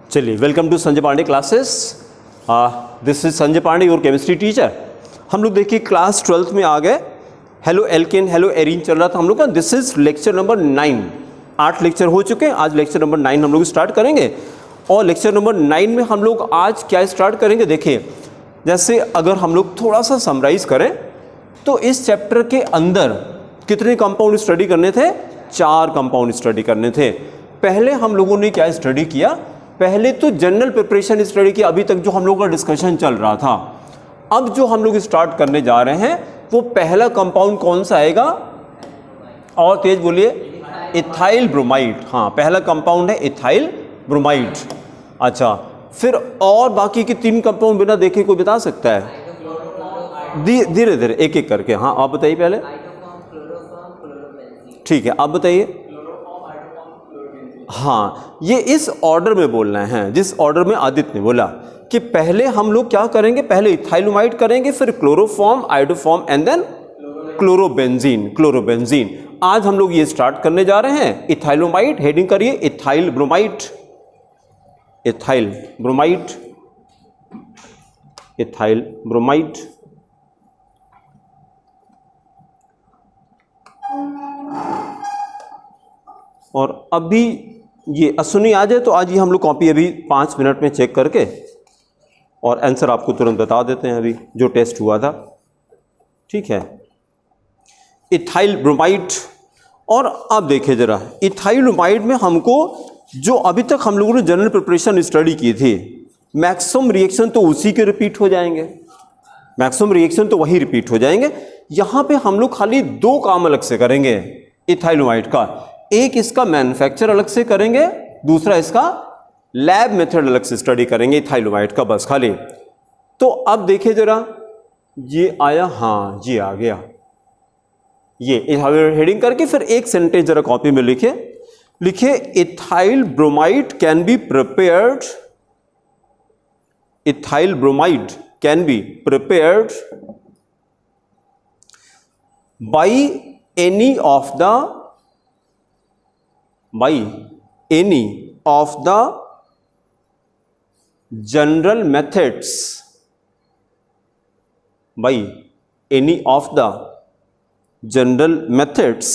चलिए, welcome to Sanjay Pandey classes. This is Sanjay Pandey, your chemistry teacher. हम लोग देखिए क्लास 12th में आ गए। हेलो एल्केन, हेलो एरीन चल रहा था हम लोग का। This is lecture number 9। 8 lecture हो चुके हैं, आज लेक्चर नंबर 9 हम लोग स्टार्ट करेंगे। और लेक्चर नंबर 9 में हम लोग आज क्या स्टार्ट करेंगे, देखिए जैसे अगर हम लोग थोड़ा सा समराइज करें तो इस चैप्टर के अंदर कितने कंपाउंड स्टडी करने थे? 4 कंपाउंड स्टडी करने थे। पहले हम लोगों ने क्या स्टडी किया? पहले तो जनरल प्रिपरेशन स्टडी की, अभी तक जो हम लोगों का डिस्कशन चल रहा था। अब जो हम लोग स्टार्ट करने जा रहे हैं वो पहला कंपाउंड कौन सा आएगा? और तेज बोलिए। Ethyl bromide. हाँ, पहला कंपाउंड है इथाइल ब्रोमाइड। अच्छा, फिर और बाकी के 3 कंपाउंड बिना देखे कोई बता सकता है? धीरे धीरे एक एक करके। हाँ, आप बताइए पहले। ठीक है, आप बताइए। हाँ, ये इस ऑर्डर में बोलना है जिस ऑर्डर में आदित्य ने बोला कि पहले हम लोग क्या करेंगे, पहले इथाइलोमाइड करेंगे, फिर chloroform, iodoform and then chlorobenzene. आज हम लोग ये स्टार्ट करने जा रहे हैं। इथाइलोमाइड, हेडिंग करिए ethyl bromide. Ethyl bromide, ethyl bromide. और अभी ये असुनी आ जाए तो आज ये हम लोग कॉपी अभी 5 मिनट में चेक करके और आंसर आपको तुरंत बता देते हैं, अभी जो टेस्ट हुआ था। ठीक है, इथाइल ब्रोमाइड। और अब देखिए जरा, इथाइल ब्रोमाइड में हमको जो अभी तक हम लोगों ने जनरल प्रिपरेशन स्टडी की थी, मैक्सिमम रिएक्शन तो उसी के रिपीट हो जाएंगे। मैक्सिमम रिएक्शन तो वही रिपीट हो जाएंगे। यहाँ पे हम लोग खाली 2 काम अलग से करेंगे इथाइल ब्रोमाइड का। एक इसका मैन्युफैक्चर अलग से करेंगे, दूसरा इसका लैब मेथड अलग से स्टडी करेंगे इथाइल ब्रोमाइड का, बस खाली। तो अब देखिए जरा, ये आया, हाँ जी आ गया। ये हेडिंग करके फिर एक सेंटेंस जरा कॉपी में लिखे ethyl bromide can be prepared, ethyl bromide can be prepared by any of the by any of the general methods, by any of the general methods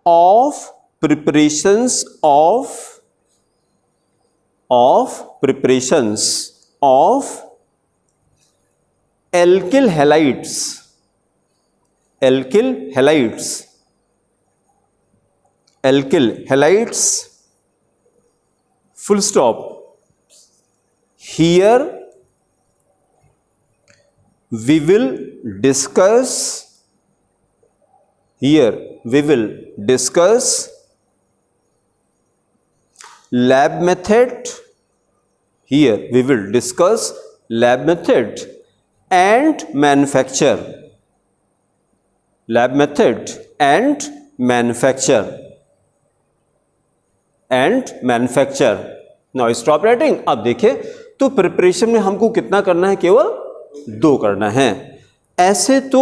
of preparations of alkyl halides, full stop. Here we will discuss lab method. Here we will discuss lab method and manufacture. Lab method and manufacture. Now stop writing. अब देखिए तो preparation में हमको कितना करना है? केवल 2 करना है। ऐसे तो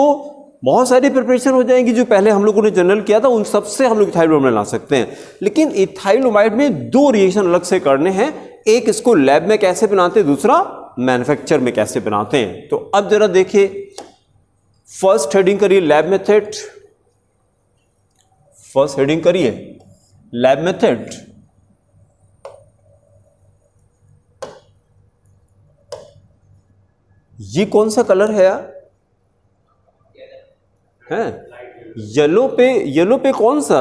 बहुत सारी प्रिपरेशन हो जाएंगी जो पहले हम लोगों ने जनरल किया था, उन सबसे हम लोग इथाइल ब्रोमाइड ला सकते हैं। लेकिन इथाइल ब्रोमाइड में 2 रिएक्शन अलग से करने हैं। एक इसको लैब में कैसे बनाते हैं, दूसरा मैन्युफैक्चर में कैसे बनाते हैं। तो अब जरा देखिए, फर्स्ट हेडिंग करिए लैब मेथड। फर्स्ट हेडिंग करिए लैब मेथड। ये कौन सा कलर है यार? हैं? येलो पे कौन सा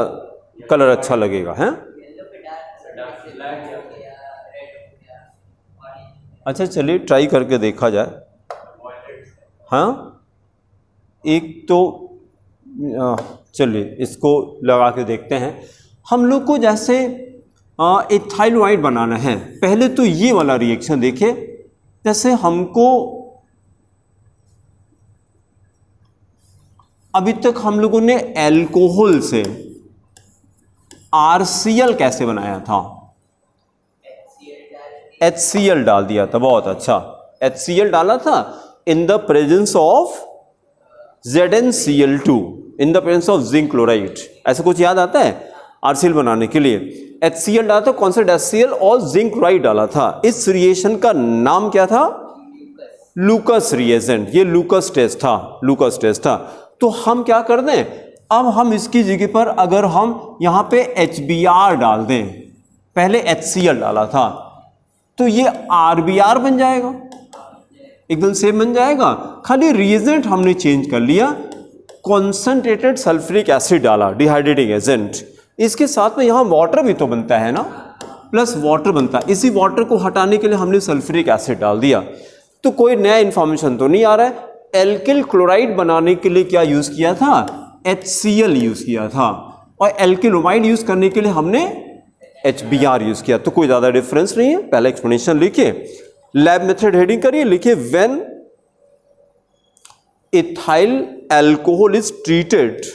कलर अच्छा लगेगा? हैं? अच्छा, चलिए ट्राई करके देखा जाए। हाँ, एक तो चलिए इसको लगा के देखते हैं। हम लोग को जैसे इथाइल ब्रोमाइड बनाना है, पहले तो ये वाला रिएक्शन देखिए। जैसे हमको अभी तक हम लोगों ने एल्कोहल से RCl कैसे बनाया था? HCl डाल दिया था। बहुत अच्छा, HCl डाला था in the presence of ZnCl2, in the presence of zinc chloride. ऐसा कुछ याद आता है? RCl बनाने के लिए। HCl डाला था, कौन सा HCl और जिंक क्लोराइड डाला था। इस रिएक्शन का नाम क्या था? लूकस रिएजेंट। ये लूकस टेस्ट था, लूकस टेस्ट था। तो हम क्या कर दें, अब हम इसकी जगह पर अगर हम यहां पे HBr डाल दें, पहले HCl डाला था, तो ये RBr बन जाएगा, एकदम सेम बन जाएगा। खाली रिएजेंट हमने चेंज कर लिया, कॉन्सेंट्रेटेड सल्फ्यूरिक एसिड डाला, डिहाइड्रेटिंग एजेंट। इसके साथ में यहां वाटर भी तो बनता है ना, प्लस वाटर बनता है। इसी वाटर को हटाने के लिए हमने सल्फ्यूरिक एसिड डाल दिया। तो कोई नया इंफॉर्मेशन तो नहीं आ रहा है। एल्किल क्लोराइड बनाने के लिए क्या यूज किया था? HCl यूज किया था, और एल्किलोमाइड यूज करने के लिए हमने HBr यूज किया। तो कोई ज्यादा डिफरेंस नहीं है। पहले एक्सप्लेनेशन लिखिए, लैब मेथड हेडिंग करिए, लिखिए when ethyl alcohol is treated,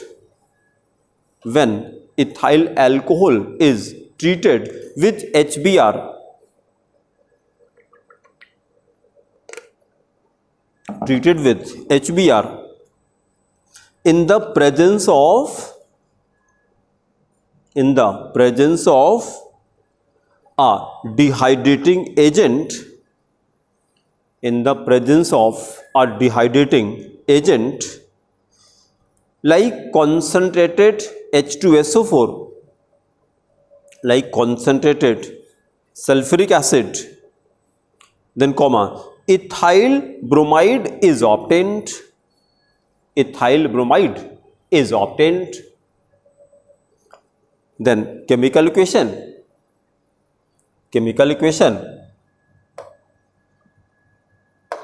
when ethyl alcohol is treated with HBr, treated with HBr in the presence of a dehydrating agent, in the presence of a dehydrating agent like concentrated H2SO4, like concentrated sulfuric acid, then comma, ethyl bromide is obtained, ethyl bromide is obtained. Then chemical equation,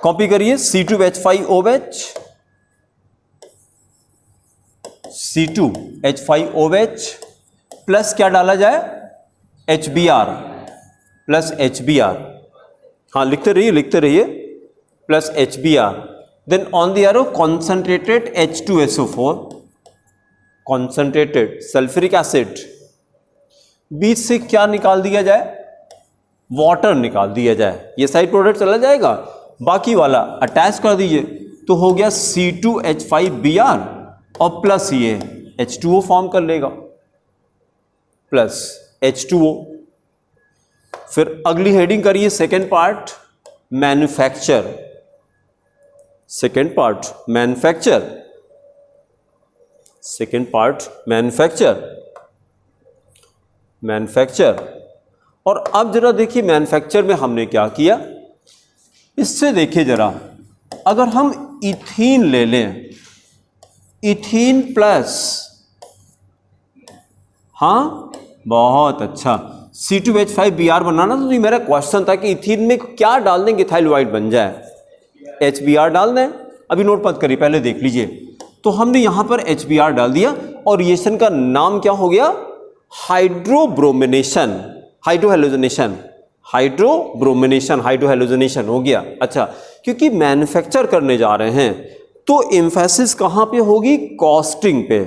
copy करिए, C2H5OH, C2H5OH plus क्या डाला जाए? HBr, plus HBr, हाँ लिखते रहिए, plus HBr। Then on the arrow concentrated H2SO4, concentrated sulphuric acid, बीच से क्या निकाल दिया जाए? वाटर निकाल दिया जाए। ये साइड प्रोडक्ट चला जाएगा, बाकी वाला अटैच कर दीजिए, तो हो गया C2H5Br और प्लस ये H2O फॉर्म कर लेगा, प्लस H2O। फिर अगली हेडिंग करिए second part, manufacture, second part manufacture. और अब जरा देखिए मैन्युफैक्चर में हमने क्या किया, इससे देखिए जरा, अगर हम इथीन ले लें, इथीन प्लस, हाँ बहुत अच्छा, C2H5Br बनाना। तो ये मेरा क्वेश्चन था कि इथीन में क्या डाल देंगे इथाइल ब्रोमाइड बन जाए? HBr डाल दें। अभी नोट मत करिए, पहले देख लीजिए। तो हमने यहां पर HBr डाल दिया और रिएक्शन का नाम क्या हो गया? हाइड्रोब्रोमिनेशन, हाइड्रोहेलोजनेशन हो गया। अच्छा, क्योंकि मैन्युफैक्चर करने जा रहे हैं तो एम्फेसिस कहां पे होगी? कॉस्टिंग पे।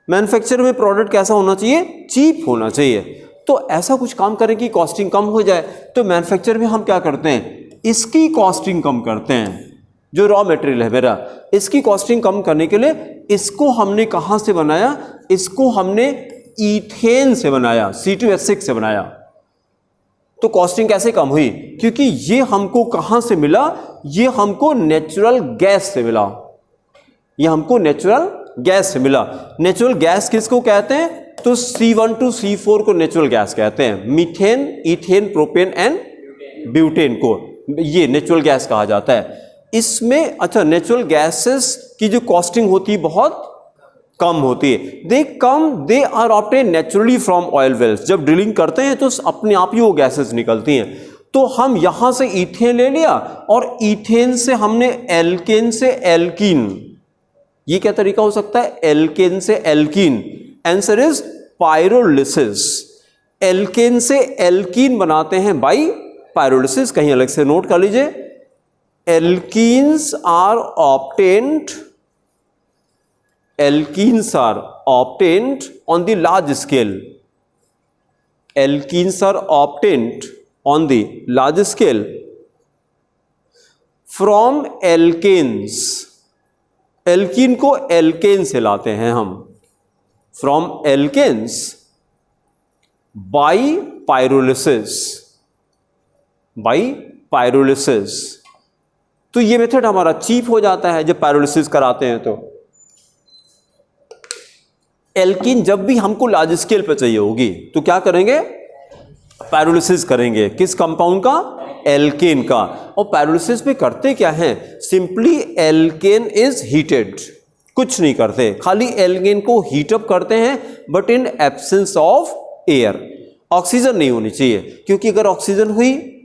मैन्युफैक्चर में प्रोडक्ट कैसा होना चाहिए? चीप होना चाहिए। तो ऐसा कुछ काम करें कि कॉस्टिंग कम हो जाए। तो मैन्युफैक्चर में हम क्या करते हैं? इसकी कॉस्टिंग कम करते हैं। जो रॉ मटेरियल है मेरा, इसकी कॉस्टिंग कम करने के लिए इसको हमने कहां से बनाया? इसको हमने ईथेन से बनाया, C2H6 से बनाया। तो कॉस्टिंग कैसे कम हुई? क्योंकि ये हमको कहां से मिला? ये हमको नेचुरल गैस से मिला, नेचुरल गैस किसको कहते हैं? तो C1 to C4 को नेचुरल गैस कहते हैं। Methane, ethane, propane and butane को ये नेचुरल गैस कहा जाता है। इसमें अच्छा, नेचुरल गैसेस की जो कॉस्टिंग होती है बहुत कम होती है। They are obtain naturally from oil wells. जब ड्रिलिंग करते हैं तो अपने आप ही वो गैसेस निकलती हैं। तो हम यहां से ईथेन ले लिया और ईथेन से हमने एल्केन से एल्कीन, ये क्या तरीका हो सकता है? एल्केन से alkene, answer is pyrolysis. Alkane से एल्कीन बनाते हैं बाई पायरोलिसिस। कहीं अलग से नोट कर लीजिए, alkenes are obtained on the large scale. Alkenes are obtained on the large scale from alkanes. Alkene को एल्केन से लाते हैं हम, from alkanes by pyrolysis, by pyrolysis. तो ये मेथड हमारा चीप हो जाता है जब पायरोलिसिस कराते हैं। तो एल्कीन जब भी हमको लार्ज स्केल पे चाहिए होगी तो क्या करेंगे, पायरोलिसिस करेंगे। किस कंपाउंड का, एल्केन का। और पायरोलिसिस में करते क्या हैं, सिंपली एल्केन इज हीटेड, कुछ नहीं करते, खाली एल्केन को हीटअप करते हैं, but in absence of air. Oxygen नहीं होनी चाहिए, क्योंकि अगर ऑक्सीजन हुई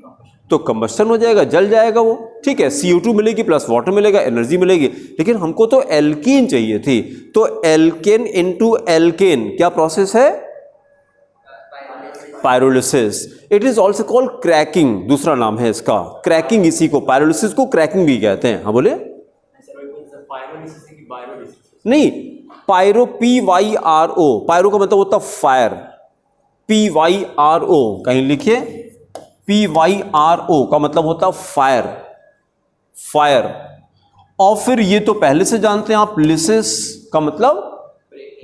तो कंबस्टन हो जाएगा, जल जाएगा वो। ठीक है, CO2 मिलेगी प्लस वाटर मिलेगा, एनर्जी मिलेगी। लेकिन हमको तो एल्कीन चाहिए थी, तो एल्केन इनटू एल्केन क्या प्रोसेस है, pyrolysis. It is also called cracking, दूसरा नाम है इसका, क्रैकिंग। इसी को पायरोलिसिस को क्रैकिंग भी कहते हैं। हाँ बोले, नहीं, पायरो PYRO, पायरो का मतलब होता फायर, PYRO कहीं लिखिए, PYRO का मतलब होता फायर, फायर। और फिर ये तो पहले से जानते हैं आप, लिसिस का मतलब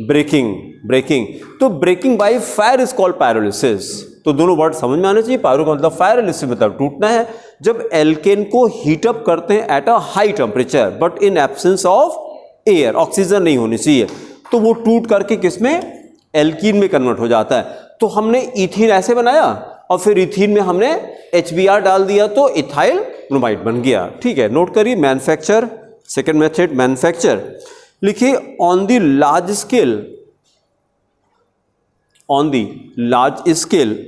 ब्रेकिंग, ब्रेकिंग। तो breaking by fire is called pyrolysis. तो दोनों वर्ड समझ में आने चाहिए। पायरो का मतलब फायर, लिसिस मतलब टूटना है। जब एल्केन को हीटअप करते हैं at a high temperature, but in absence of air, oxygen नहीं होनी चाहिए, तो वो टूट करके किसमें, एल्कीन में कन्वर्ट हो जाता है। तो हमने इथीन ऐसे बनाया और फिर इथीन में हमने HBr डाल दिया, तो इथाइल ब्रोमाइड बन गया। ठीक है, नोट करिए, मैन्युफैक्चर, सेकेंड मेथड मैन्युफैक्चर। लिखिए, on the large scale, on the large scale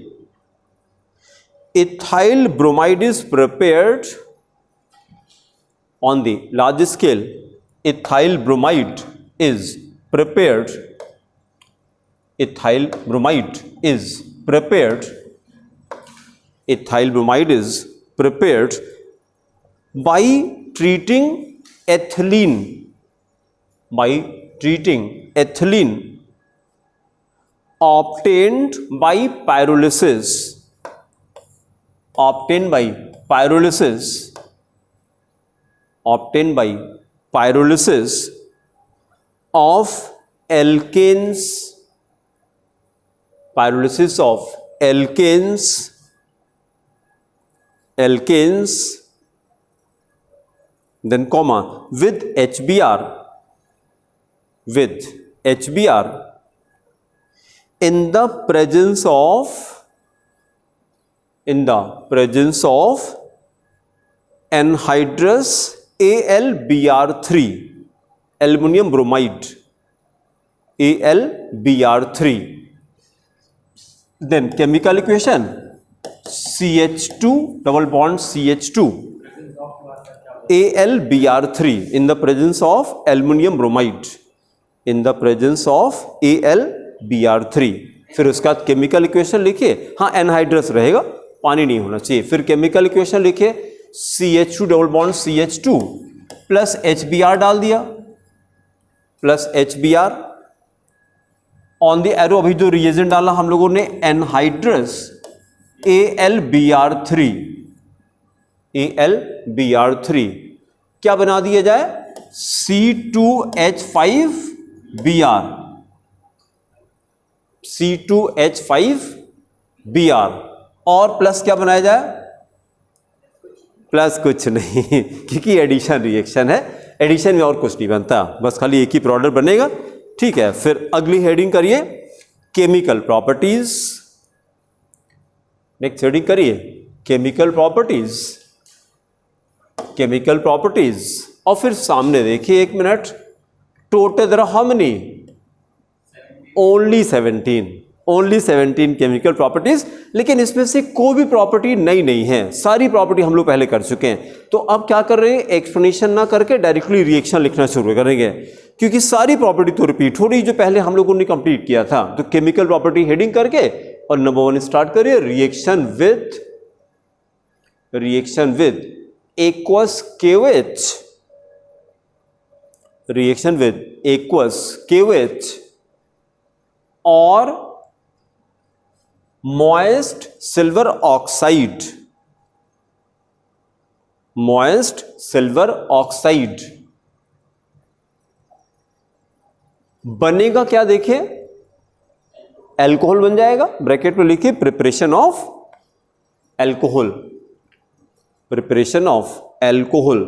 ethyl bromide is prepared, on the large scale ethyl bromide is prepared, ethyl bromide is prepared, ethyl bromide is prepared by treating ethylene, by treating ethylene obtained by pyrolysis, obtained by pyrolysis, obtained by pyrolysis of alkanes, pyrolysis of alkanes, alkanes, then comma, with HBr, with HBr in the presence of, in the presence of anhydrous AlBr3, aluminum bromide, AlBr3. Then chemical equation, CH2 double bond CH2, AlBr3 in the presence of aluminum bromide, in the presence of AlBr3। फिर उसका chemical equation लिखिए, हाँ anhydrous रहेगा, पानी नहीं होना चाहिए। फिर केमिकल इक्वेशन लिखिए, CH2 double bond CH2 plus HBr डाल दिया, plus HBr on the arrow. अभी जो रिएजेंट डाला हम लोगों ने एनहाइड्रस AlBr3, AlBr3 क्या बना दिया जाए, C2H5Br, C2H5Br, और प्लस क्या बनाया जाए, प्लस कुछ नहीं क्योंकि एडिशन रिएक्शन है, एडिशन में और कुछ नहीं बनता, बस खाली एक ही प्रोडक्ट बनेगा। ठीक है, फिर अगली हेडिंग करिए, केमिकल प्रॉपर्टीज। नेक्स्ट हेडिंग करिए, केमिकल प्रॉपर्टीज, केमिकल प्रॉपर्टीज। और फिर सामने देखिए, एक minute, total there are how many, only 17, only 17 chemical properties. लेकिन इसमें से कोई भी प्रॉपर्टी नई नहीं है, सारी प्रॉपर्टी हम लोग पहले कर चुके हैं। तो अब क्या कर रहे हैं, एक्सप्लेनेशन ना करके डायरेक्टली रिएक्शन लिखना शुरू करेंगे, क्योंकि सारी प्रॉपर्टी तो रिपीट हो रही जो पहले हम लोगों ने कंप्लीट किया था। तो केमिकल प्रॉपर्टी हेडिंग करके और नंबर 1 स्टार्ट करिए, reaction with, reaction with aqueous KOH, reaction with aqueous KOH और moist silver oxide, moist silver oxide बनेगा क्या, देखें, एल्कोहल बन जाएगा, ब्रैकेट में लिखिए preparation of alcohol, preparation of alcohol,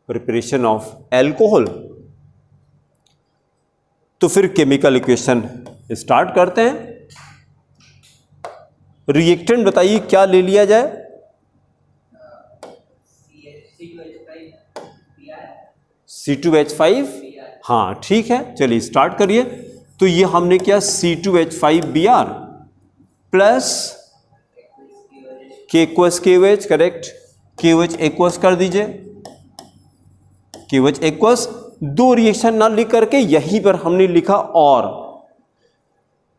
preparation of alcohol. तो फिर केमिकल इक्वेशन स्टार्ट करते हैं। रिएक्टेंट बताइए क्या ले लिया जाए? C2H5। हाँ ठीक है, चलिए स्टार्ट करिए। तो ये हमने किया C2H5Br plus KOH KOH, correct, KOH aqueous कर दीजिए, KOH एक्वस। दो रिएक्शन ना लिख करके यहीं पर हमने लिखा और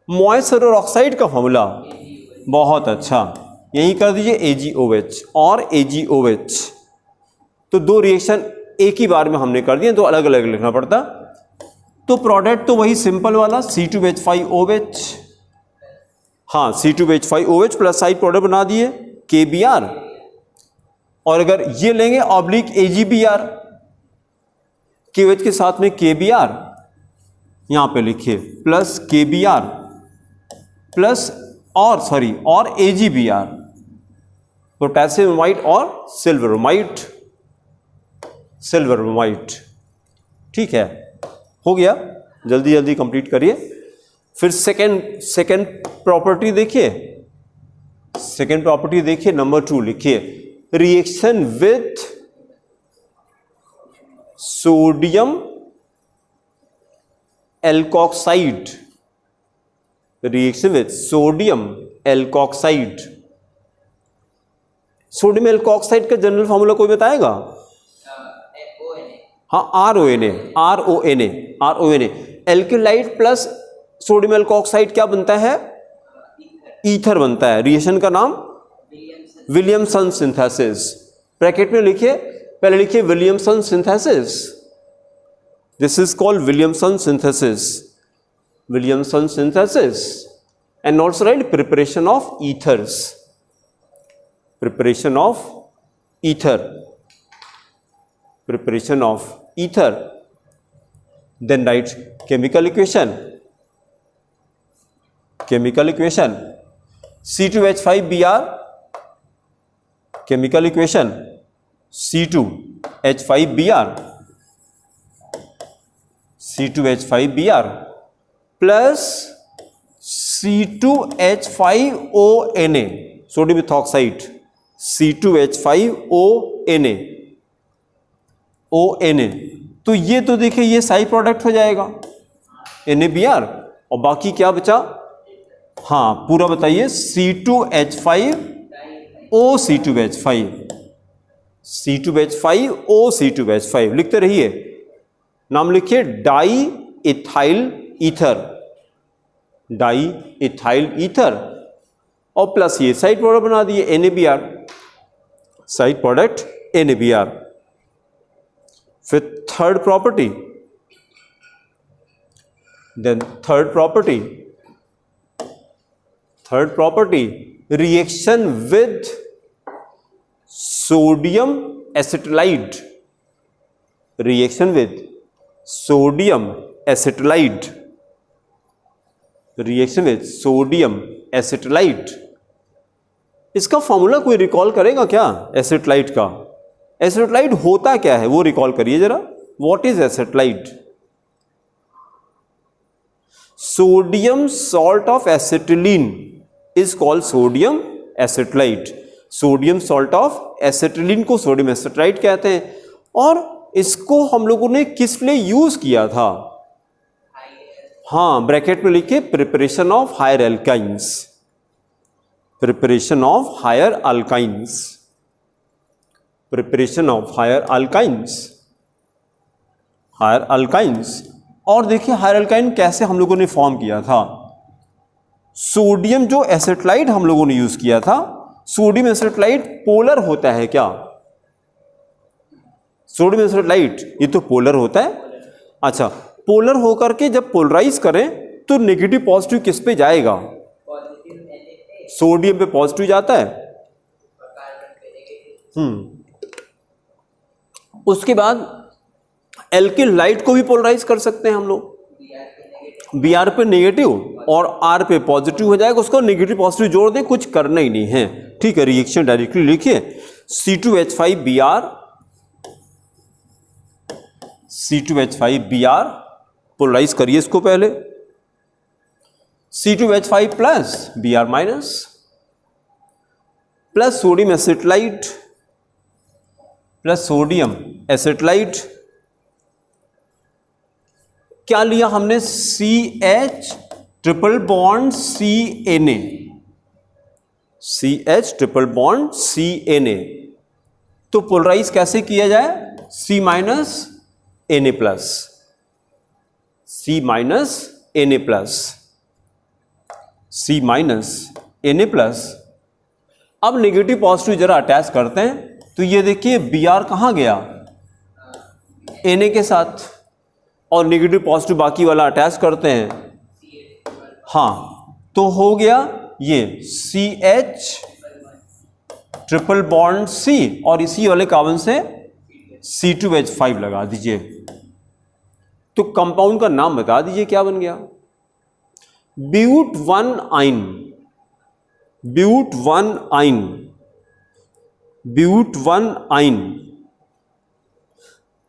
मॉइस्चर और ऑक्साइड का फॉर्मूला, बहुत अच्छा, यहीं कर दीजिए AgOH और AgOH। तो दो रिएक्शन एक ही बार में हमने कर दिए, तो अलग अलग लिखना पड़ता। तो प्रोडक्ट तो वही सिंपल वाला C2H5OH, हाँ C2H5OH प्लस साइड प्रोडक्ट बना दिए KBr। और अगर ये लेंगे ऑब्लिक AgBr, KOH के साथ में KBr, यहां पे लिखिए प्लस KBr प्लस और AgBr, पोटेशियम ब्रोमाइड और सिल्वर ब्रोमाइड, सिल्वर ब्रोमाइड। ठीक है, हो गया, जल्दी जल्दी कंप्लीट करिए। फिर सेकंड प्रॉपर्टी देखिए, सेकंड प्रॉपर्टी देखिए, नंबर 2 लिखिए, reaction with sodium alkoxide, reaction with sodium alkoxide. Sodium alkoxide का जनरल फॉर्मूला कोई बताएगा? हाँ RONA। Alkyl halide plus sodium alkoxide क्या बनता है? ईथर बनता है। रिएक्शन का नाम विलियमसन सिंथेसिस। ब्रैकेट में लिखिए, पहले लिखिए Williamson synthesis, this is called Williamson synthesis, Williamson synthesis. And also write preparation of ethers, preparation of ether, preparation of ether. Then write chemical equation, chemical equation C2H5Br, chemical equation C2H5Br, C2H5Br plus C2H5ONA, sodium ethoxide, C2H5ONA, ONA। तो ये तो देखिए ये side product हो जाएगा NaBr, और बाकी क्या बचा? हाँ पूरा बताइए, C2H5OC2H5, C2H5OC2H5 लिखते रहिए। नाम लिखिए di ethyl ether, di ethyl ether, और प्लस ये साइड प्रोडक्ट बना दिए NaBr, साइड प्रोडक्ट NaBr। फिर third property, then third property reaction with sodium acetylide, reaction with sodium acetylide, reaction with sodium acetylide. इसका फॉर्मूला कोई recall करेगा क्या एसिटाइड का? एसिटाइड होता क्या है वो रिकॉल करिए जरा, what is एसिटाइड? Sodium salt of acetylene is called sodium एसिटाइड। Sodium salt of acetylene को सोडियम एसिटाइड कहते हैं। और इसको हम लोगों ने किस लिए यूज किया था? हाँ ब्रैकेट में लिखिए preparation of higher alkynes, preparation of higher alkynes, preparation of higher alkynes, higher alkynes. और देखिए हायर अल्काइन कैसे हम लोगों ने फॉर्म किया था। सोडियम जो एसिटाइड हम लोगों ने यूज किया था, सोडियम एसिटाइड पोलर होता है क्या? सोडियम एसिटाइड ये तो पोलर होता है। अच्छा, पोलर होकर के जब पोलराइज करें तो नेगेटिव पॉजिटिव किस पे जाएगा? सोडियम पे पॉजिटिव जाता है। उसके बाद एल्किल लाइट को भी पोलराइज कर सकते हैं हम लोग। बी आर पे नेगेटिव और आर पे पॉजिटिव हो जाएगा, उसको नेगेटिव पॉजिटिव जोड़ दें, कुछ करना ही नहीं है। ठीक है, रिएक्शन डायरेक्टली लिखिए C2H5Br, C2H5Br, पोलराइज करिए इसको पहले, C2H5 plus Br minus, plus sodium acetylide, plus sodium acetylide, क्या लिया हमने, CH triple bond CNA, CH triple bond CNA। तो पोलराइज कैसे किया जाए, C minus Na plus, C minus Na plus, C minus Na plus. अब negative positive जरा attach करते हैं, तो ये देखिए Br कहां गया, Na के साथ, और नेगेटिव पॉजिटिव बाकी वाला अटैच करते हैं, हाँ, तो हो गया ये CH ट्रिपल बॉन्ड C, और इसी वाले कार्बन से C2H5 लगा दीजिए। तो कंपाउंड का नाम बता दीजिए क्या बन गया, ब्यूट 1 आइन, ब्यूट 1 आइन, ब्यूट 1 आइन,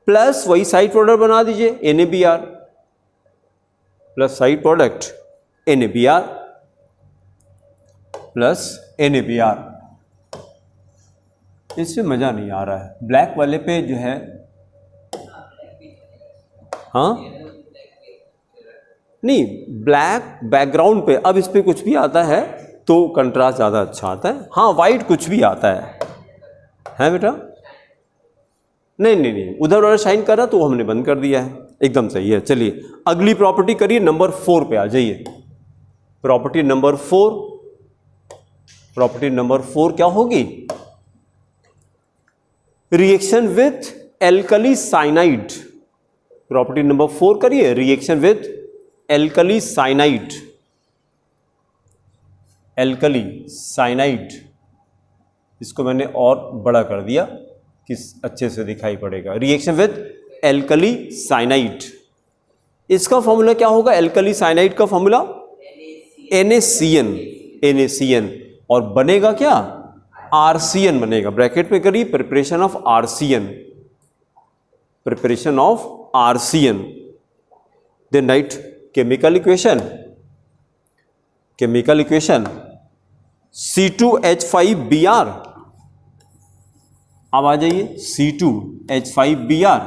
प्लस वही साइड प्रोडक्ट बना दीजिए NaBr, plus side product NaBr, plus NaBr। इससे मजा नहीं आ रहा है, ब्लैक वाले पे जो है, हाँ नहीं, ब्लैक बैकग्राउंड पे, अब इस पे कुछ भी आता है तो कंट्रास्ट ज़्यादा अच्छा आता है। हाँ, वाइट कुछ भी आता है बेटा, नहीं, उधर वाला शाइन कर रहा तो हमने बंद कर दिया है, एकदम सही है। चलिए अगली प्रॉपर्टी करिए, नंबर 4 पे आ जाइए। प्रॉपर्टी नंबर 4, प्रॉपर्टी नंबर 4 क्या होगी, reaction with alkali cyanide. Property number 4 करिए, reaction with alkali cyanide, alkali cyanide. इसको मैंने और बड़ा कर दिया कि अच्छे से दिखाई पड़ेगा। रिएक्शन विथ एल्कली साइनाइड, इसका फॉर्मूला क्या होगा, एल्कली साइनाइड का फॉर्मूला NaCN, NaCN, और बनेगा क्या, RCN बनेगा। ब्रैकेट में करिए, preparation of RCN, preparation of RCN। Then write chemical equation, chemical equation C2H5Br, अब आ जाइए C2H5Br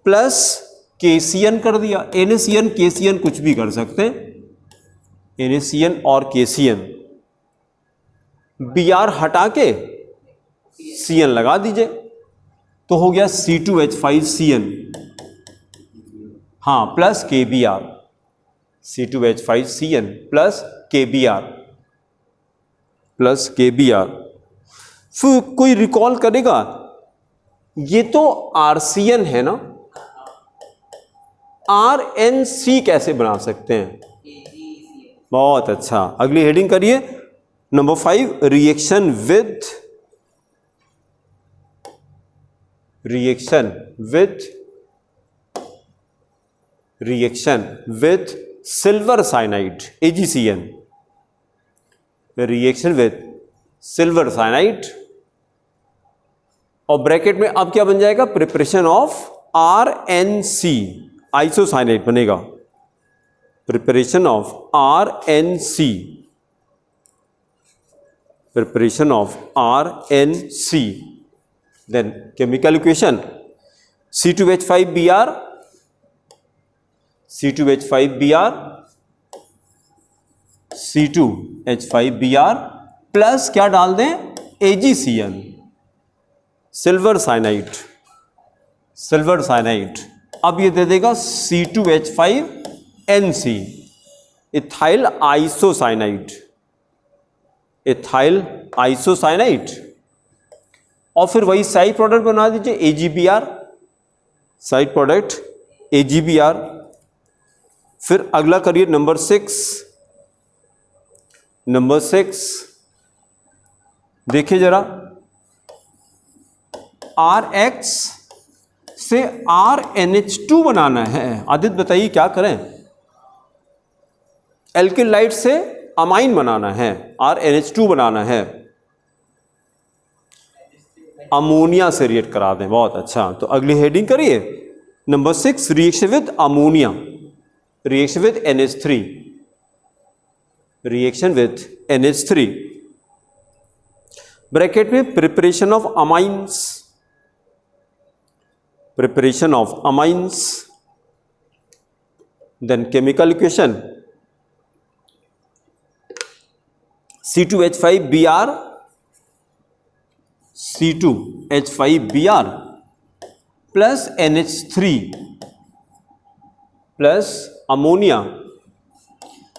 प्लस KCN कर दिया, NaCN KCN कुछ भी कर सकते हैं, NaCN और KCN, Br हटा के Cn लगा दीजिए, तो हो गया C2H5Cn, हाँ, plus KBr, C2H5Cn plus KBr, plus KBr। फिर कोई रिकॉल करेगा, ये तो RCN है ना, RNC कैसे बना सकते हैं, बहुत अच्छा। अगली हेडिंग करिए, number 5, reaction with, reaction with, reaction with silver cyanide AgCN, reaction with silver cyanide, और ब्रैकेट में अब क्या बन जाएगा, प्रिपरेशन ऑफ RNC, आइसोसाइनाइड बनेगा, preparation of RNC, preparation of RNC। Then chemical equation C2H5Br, C2H5Br, C2H5Br plus क्या डाल दें, AgCN, silver cyanide, silver cyanide. अब ये दे देगा C2H5NC, ethyl isocyanide, ethyl isocyanide, और फिर वही साइड प्रोडक्ट बना दीजिए AgBr, साइड प्रोडक्ट AgBr। फिर अगला करिए नंबर 6, नंबर 6 देखिए जरा, RX से RNH2 बनाना है। आदित्य बताइए क्या करें, एल्किल लाइट से अमाइन बनाना है, RNH2 बनाना है, अमोनिया से रिएक्ट करा दें। बहुत अच्छा, तो अगली हेडिंग करिए। Number 6, reaction with ammonia, reaction with NH3, reaction with NH3, bracket में preparation of amines, preparation of amines, then chemical equation C2H5Br, C2H5Br plus NH3 plus ammonia,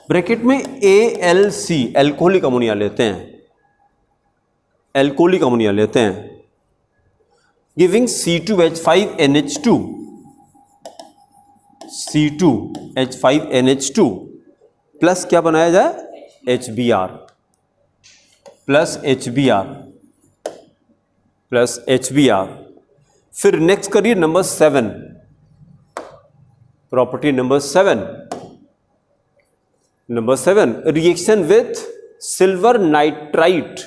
bracket में ALC, एल्कोहलिक अमोनिया लेते हैं, alcoholic ammonia लेते हैं, giving C2H5NH2, C2H5NH2 plus क्या बनाया जाए, HBr, plus HBr, plus HBr। फिर नेक्स्ट करिए number 7, property number 7, number 7, reaction with silver nitrite,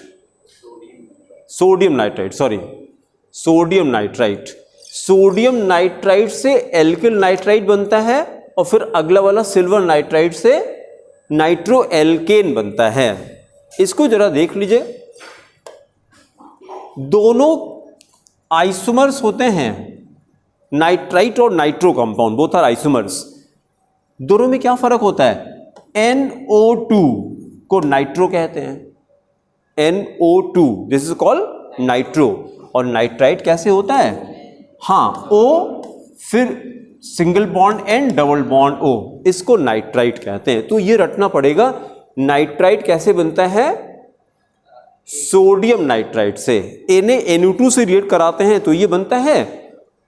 sodium nitrite, sorry sodium nitrite, sodium nitrite से एल्किल नाइट्राइट बनता है और फिर अगला वाला सिल्वर नाइट्राइट से नाइट्रो एल्केन बनता है। इसको जरा देख लीजिए, दोनों आइसोमर्स होते हैं, नाइट्राइट और nitro compound, both are isomers. दोनों में क्या फर्क होता है, NO2 को नाइट्रो कहते हैं, NO2 this is called nitro, और नाइट्राइट कैसे होता है, हाँ O फिर single bond N double bond O, इसको नाइट्राइट कहते हैं। तो ये रटना पड़ेगा, नाइट्राइट कैसे बनता है, सोडियम नाइट्राइट से, Na-NO2 से रिएक्ट कराते हैं तो ये बनता है,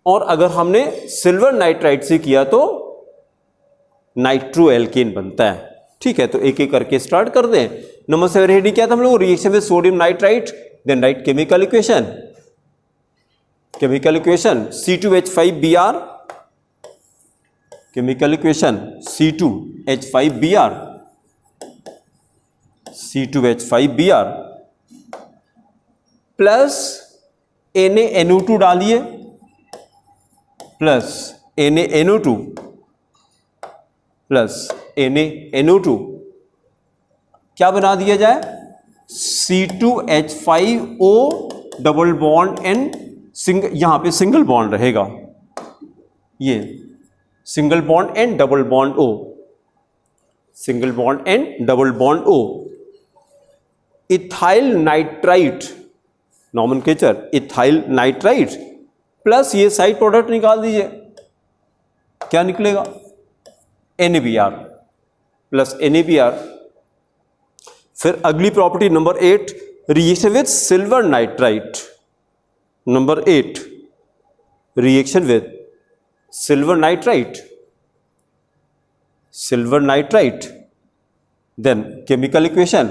और अगर हमने सिल्वर नाइट्राइट से किया तो नाइट्रो एल्केन बनता है। ठीक है, तो एक एक करके स्टार्ट कर दें। नंबर 7 हेडिंग क्या था हम लोग, reaction with sodium nitrite, then write chemical equation, chemical equation C2H5Br, chemical equation C2H5Br, C2H5Br plus Na-NO2 डालिए, प्लस Na-NO2 प्लस Na-NO2, क्या बना दिया जाए, C2H5O डबल बॉन्ड N, यहां पे सिंगल बॉन्ड रहेगा, ये single bond N double bond O, single bond N double bond O, ethyl nitrite, nomenclature ethyl nitrite, plus ये साइड प्रोडक्ट निकाल दीजिए, क्या निकलेगा, NaBr प्लस NaBr। फिर अगली property number 8, reaction with silver nitrite, number 8, reaction with silver nitrite, silver nitrite, then chemical equation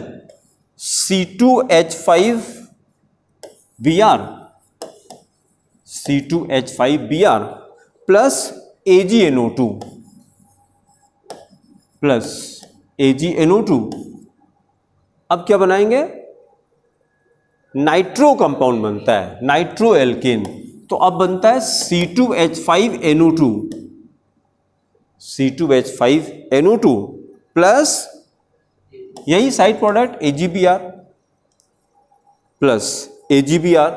C2H5Br, C2H5Br plus AgNO2, plus AgNO2। अब क्या बनाएंगे, नाइट्रो कंपाउंड बनता है, नाइट्रो एल्केन, तो अब बनता है C2H5NO2, C2H5NO2 प्लस यही side product AgBr, plus AgBr,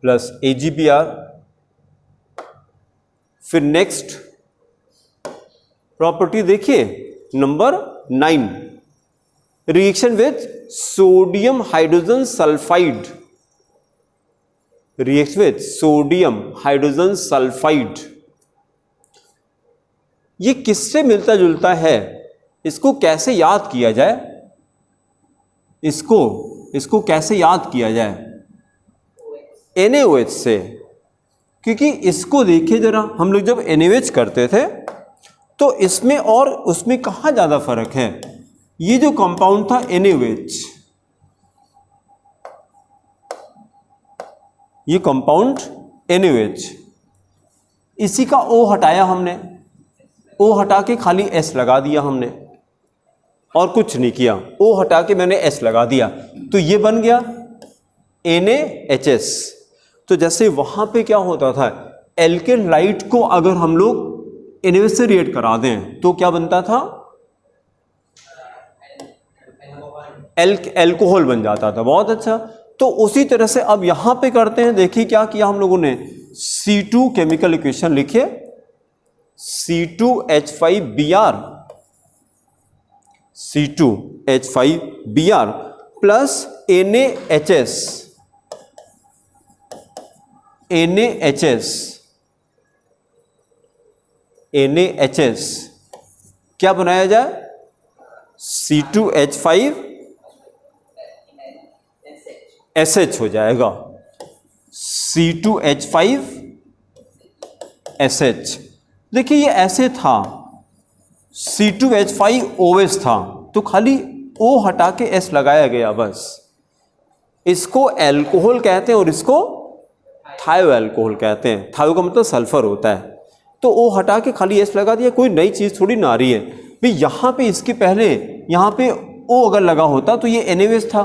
plus AgBr। फिर नेक्स्ट प्रॉपर्टी देखिए number 9, reaction with sodium hydrogen sulphide, reaction with sodium hydrogen sulphide, ये किससे मिलता जुलता है, इसको कैसे याद किया जाए, इसको कैसे याद किया जाए, NaOH से, क्योंकि इसको देखिए जरा, हम लोग जब NaOH करते थे तो इसमें और उसमें कहाँ ज़्यादा फर्क है, ये जो कंपाउंड था NaOH, ये कंपाउंड NaOH, इसी का O हटाया हमने, O हटा के खाली S लगा दिया हमने और कुछ नहीं किया, O हटा के मैंने S लगा दिया, तो ये बन गया NaHS। तो जैसे वहाँ पे क्या होता था, एल्केन लाइट को अगर हम लोग NaOH से रिएक्ट करा दें तो क्या बनता था, एल्कोहल बन जाता था। बहुत अच्छा। तो उसी तरह से अब यहां पे करते हैं, देखिए क्या किया हम लोगों ने, C2 केमिकल इक्वेशन लिखिए, C2H5Br, C2H5Br plus NaHS, NaHS क्या बनाया जाए, C2H5SH हो जाएगा, C2H5SH। देखिए ये ऐसे था, C2H5OH था तो खाली O हटा के S लगाया गया बस। इसको एल्कोहल कहते हैं और इसको थायो एल्कोहल कहते हैं। थायो का मतलब सल्फर होता है। तो O हटा के खाली S लगा दिया, कोई नई चीज थोड़ी ना आ रही है भाई। यहां पे इसके पहले यहां पे O अगर लगा होता तो ये NaOH था,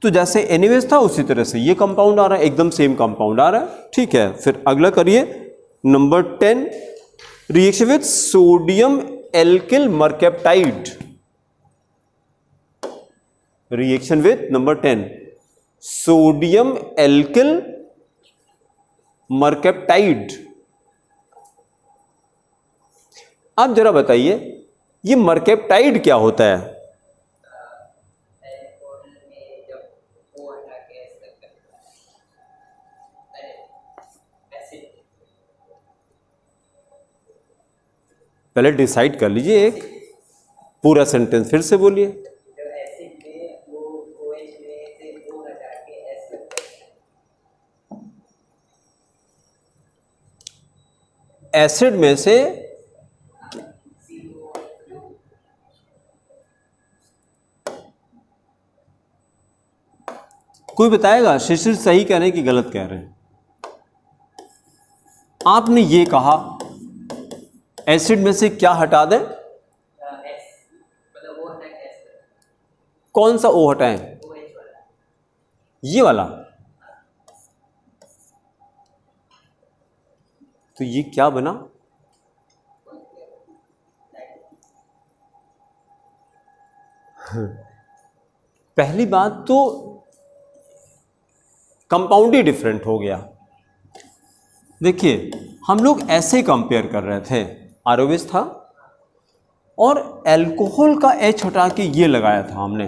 तो जैसे NaOH था उसी तरह से ये कंपाउंड आ रहा है, एकदम सेम कंपाउंड आ रहा है। ठीक है, फिर अगला करिए number 10, reaction with sodium alkyl mercaptide. Reaction with number 10 sodium alkyl mercaptide. आप जरा बताइए ये मरकैप्टाइड क्या होता है। पहले डिसाइड कर लीजिए, एक पूरा सेंटेंस फिर से बोलिए। एसिड में से कोई बताएगा शिशिर सही कह रहे हैं कि गलत कह रहे हैं। आपने ये कहा एसिड में से क्या हटा दें, कौन सा O हटाएं, ये वाला। तो ये क्या बना, पहली बात तो कंपाउंड ही डिफरेंट हो गया। देखिए हम लोग ऐसे कंपेयर कर रहे थे, आरओएच था और एल्कोहल का H हटा के ये लगाया था हमने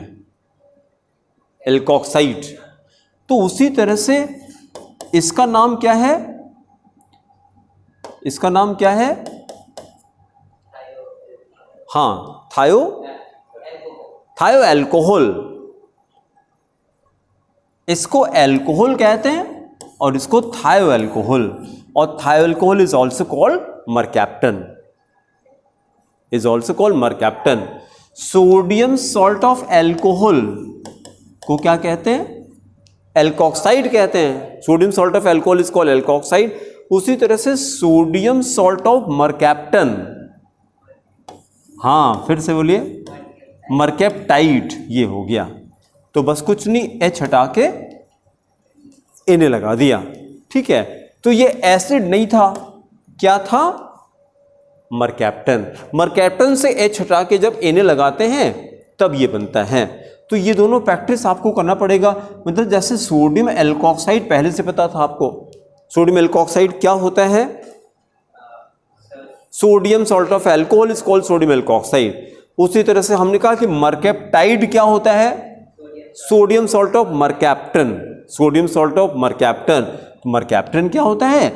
एल्कोक्साइड। तो उसी तरह से इसका नाम क्या है, इसका नाम क्या है, हाँ थायो एल्कोहल। इसको एल्कोहल कहते हैं और इसको थायो एल्कोहल, और थायो alcohol is also called mercaptan, is also called mercaptan. Sodium salt of alcohol को क्या कहते हैं, एल्कोक्साइड कहते हैं। Sodium salt of alcohol is called alkoxide. उसी तरह से सोडियम सॉल्ट ऑफ मरकैप्टन, हाँ फिर से बोलिए, मरकैप्टाइड ये हो गया। तो बस कुछ नहीं, H हटा के Na लगा दिया। ठीक है, तो ये एसिड नहीं था, क्या था, मरकैप्टन। मरकैप्टन से H हटा के जब Na लगाते हैं तब ये बनता है। तो ये दोनों प्रैक्टिस आपको करना पड़ेगा। मतलब जैसे सोडियम एल्कोक्साइड पहले से पता था आपको, सोडियम एल्कोक्साइड क्या होता है, sodium salt of alcohol is called sodium alkoxide. उसी तरह से हमने कहा कि मरकैप्टाइड क्या होता है, sodium salt of mercaptan, sodium salt of mercaptan. Mercaptan क्या होता है,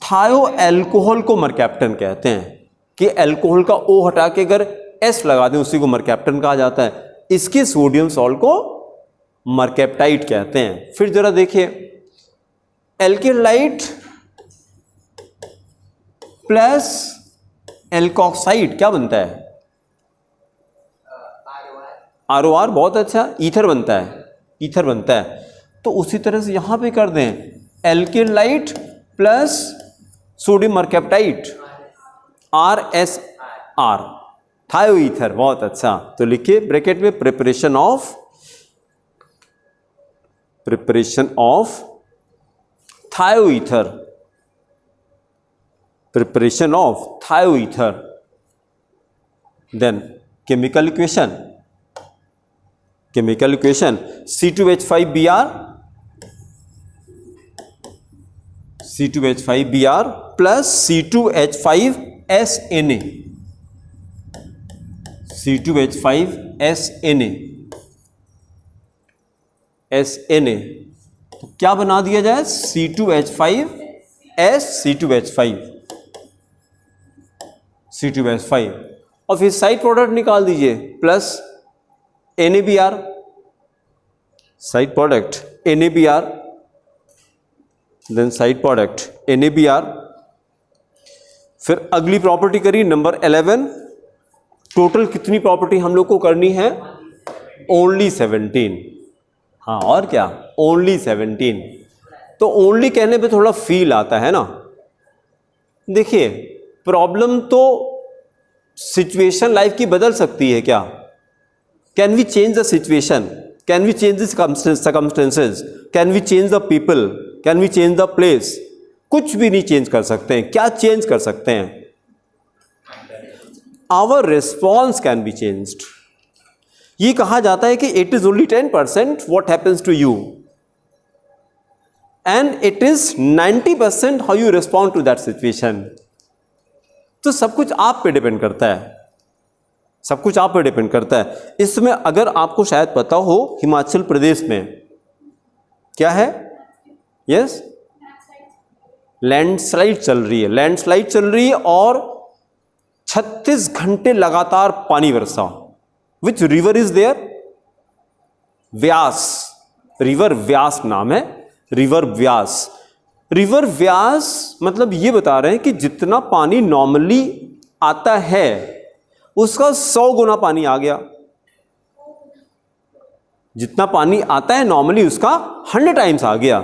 थायो एल्कोहल को मरकैप्टन कहते हैं कि एल्कोहल का O हटा के अगर S लगा दें उसी को मरकैप्टन कहा जाता है। इसके सोडियम सॉल्ट को मरकैप्टाइड कहते हैं। फिर जरा देखिए, एल्किल लाइट प्लस एल्कोक्साइड क्या बनता है, ROR, बहुत अच्छा, ईथर बनता है, ईथर बनता है। तो उसी तरह से यहां पे कर दें alkyl halide plus sodium mercaptide, RSR, thioether. बहुत अच्छा, तो लिखिए ब्रैकेट में preparation of thioether, preparation of thioether. Then chemical equation C2H5Br plus C2H5SNA, SNA। तो क्या बना दिया जाए, C2H5 और फिर साइड प्रोडक्ट निकाल दीजिए plus NaBr, side product NaBr, then side product NaBr। फिर अगली प्रॉपर्टी करी नंबर 11। टोटल कितनी प्रॉपर्टी हम लोग को करनी है, ओनली 17। हाँ और क्या, ओनली 17। तो ओनली कहने पे थोड़ा फील आता है ना। देखिए प्रॉब्लम तो सिचुएशन लाइफ की बदल सकती है क्या, can we change the situation, can we change the circumstances, can we change the people, can we change the place, कुछ भी नहीं चेंज कर सकते हैं। क्या चेंज कर सकते हैं, our response can be changed. ये कहा जाता है कि it is only 10% what happens to you and it is 90% how you respond to that situation. तो सब कुछ आप पे डिपेंड करता है, सब कुछ आप पे डिपेंड करता है। इसमें अगर आपको शायद पता हो, हिमाचल प्रदेश में क्या है, यस लैंडस्लाइड चल रही है, लैंडस्लाइड चल रही है और 36 घंटे लगातार पानी बरसा। Which river is there, Beas, river Beas नाम है, रिवर व्यास। रिवर व्यास मतलब ये बता रहे हैं कि जितना पानी नॉर्मली आता है उसका 100 गुना पानी आ गया। जितना पानी आता है नॉर्मली उसका 100 टाइम्स आ गया।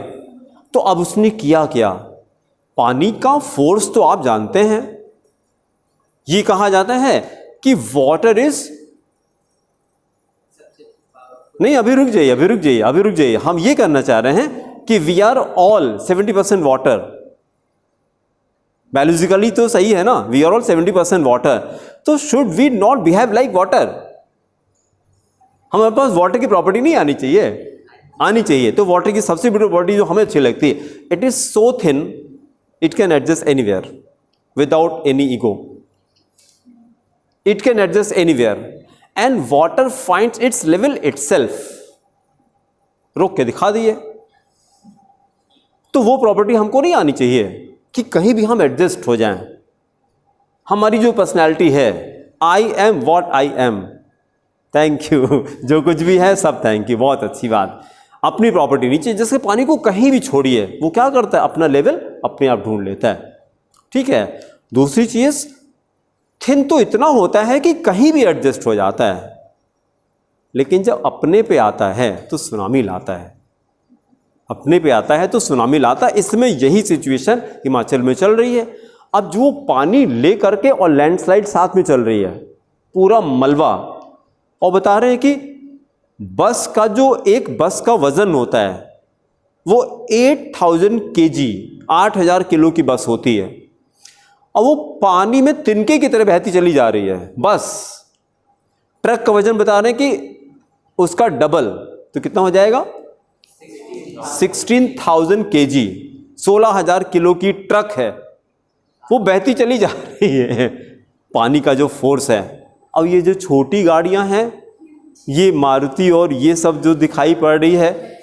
तो अब उसने किया क्या, पानी का फोर्स तो आप जानते हैं, ये कहा जाता है कि वाटर इज, नहीं अभी रुक जाइए, हम ये करना चाह रहे हैं कि we are all 70% water. Biologically तो सही है ना, वी आर ऑल 70% वाटर। तो should we not behave like water, हमारे पास वाटर की प्रॉपर्टी नहीं आनी चाहिए। तो वाटर की सबसे बड़ी प्रॉपर्टी जो हमें अच्छी लगती है, it is so thin it can adjust anywhere without any ego, it can adjust anywhere and water finds it's level itself. रोक के दिखा दिए। तो वो प्रॉपर्टी हमको नहीं आनी चाहिए कि कहीं भी हम एडजस्ट हो जाएं। हमारी जो पर्सनैलिटी है, I am what I am, thank you, जो कुछ भी है सब थैंक यू, बहुत अच्छी बात। अपनी प्रॉपर्टी नहीं चाहिए। जैसे पानी को कहीं भी छोड़िए, वो क्या करता है, अपना लेवल अपने आप ढूंढ लेता है। ठीक है। दूसरी चीज, थिन तो इतना होता है कि कहीं भी एडजस्ट हो जाता है, लेकिन जब अपने पे आता है तो सुनामी लाता है, अपने पे आता है तो सुनामी लाता है। इसमें यही सिचुएशन हिमाचल में चल रही है। अब जो पानी ले करके और लैंडस्लाइड साथ में चल रही है, पूरा मलबा, और बता रहे हैं कि बस का जो एक बस का वजन होता है वो 8000 kg, 8000 किलो की बस होती है, और वो पानी में तिनके की तरह बहती चली जा रही है। बस ट्रक का वजन बता रहे हैं कि उसका डबल, तो कितना हो जाएगा, 16,000 kg, 16,000 किलो की ट्रक है, वो बहती चली जा रही है, पानी का जो फोर्स है। अब ये जो छोटी गाड़ियां हैं, ये मारुति और ये सब जो दिखाई पड़ रही है,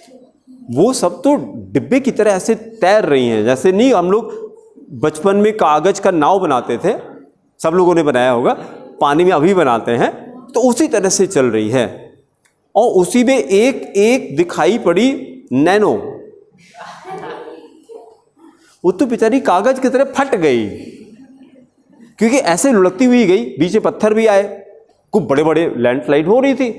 वो सब तो डिब्बे की तरह ऐसे तैर रही हैं। जैसे नहीं हम लोग बचपन में कागज का नाव बनाते थे, सब लोगों ने बनाया होगा, पानी में अभी बनाते हैं, तो उसी तरह से चल रही है। और उसी में एक एक दिखाई पड़ी नैनो, वो तो बेचारी कागज की तरह फट गई, क्योंकि ऐसे लुढ़कती हुई गई। बीच में पत्थर भी आए, खूब बड़े बड़े लैंडस्लाइड हो रही थी,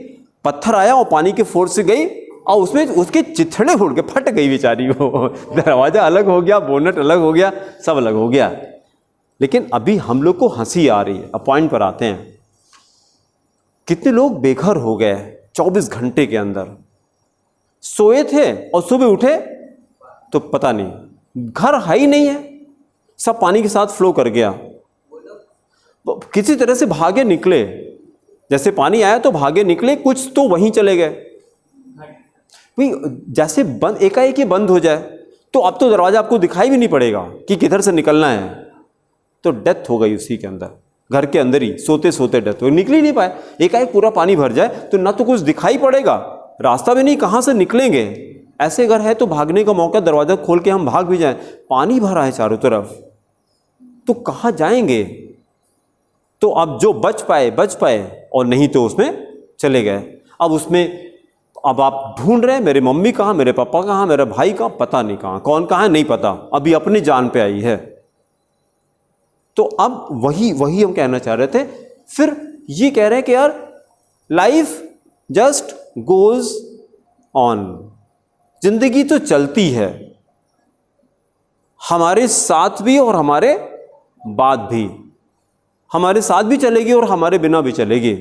पत्थर आया और पानी के फोर्स से गई, और उसमें उसके चिथड़े उड़ के फट गई बेचारी। वो दरवाजा अलग हो गया, बोनट अलग हो गया, सब अलग हो गया। लेकिन अभी हम लोग को हंसी आ रही है। अब पॉइंट पर आते हैं, कितने लोग बेघर हो गए 24 घंटे के अंदर, सोए थे और सुबह उठे तो पता नहीं, घर है ही नहीं है, सब पानी के साथ फ्लो कर गया। किसी तरह से भागे निकले, जैसे पानी आया तो भागे निकले, कुछ तो वहीं चले गए। भाई जैसे बंद, एकाएक ही बंद हो जाए तो अब तो दरवाजा आपको दिखाई भी नहीं पड़ेगा कि किधर से निकलना है, तो डेथ हो गई उसी के अंदर, घर के अंदर ही सोते सोते डेथ हो, निकल ही नहीं पाए। एकाएक पूरा पानी भर जाए तो ना तो कुछ दिखाई पड़ेगा, रास्ता भी नहीं, कहाँ से निकलेंगे। ऐसे घर है तो भागने का मौका, दरवाजा खोल के हम भाग भी जाएं, पानी भरा है चारों तरफ, तो कहाँ जाएंगे। तो अब जो बच पाए और नहीं तो उसमें चले गए। अब उसमें अब आप ढूंढ रहे हैं, मेरे मम्मी कहाँ, मेरे पापा कहाँ, मेरा भाई कहाँ, पता नहीं कहाँ, कौन कहाँ है नहीं पता, अभी अपनी जान पे आई है। तो अब वही हम कहना चाह रहे थे। फिर ये कह रहे हैं कि यार लाइफ जस्ट गोज ऑन, जिंदगी तो चलती है, हमारे साथ भी और हमारे बाद भी, हमारे साथ भी चलेगी और हमारे बिना भी चलेगी,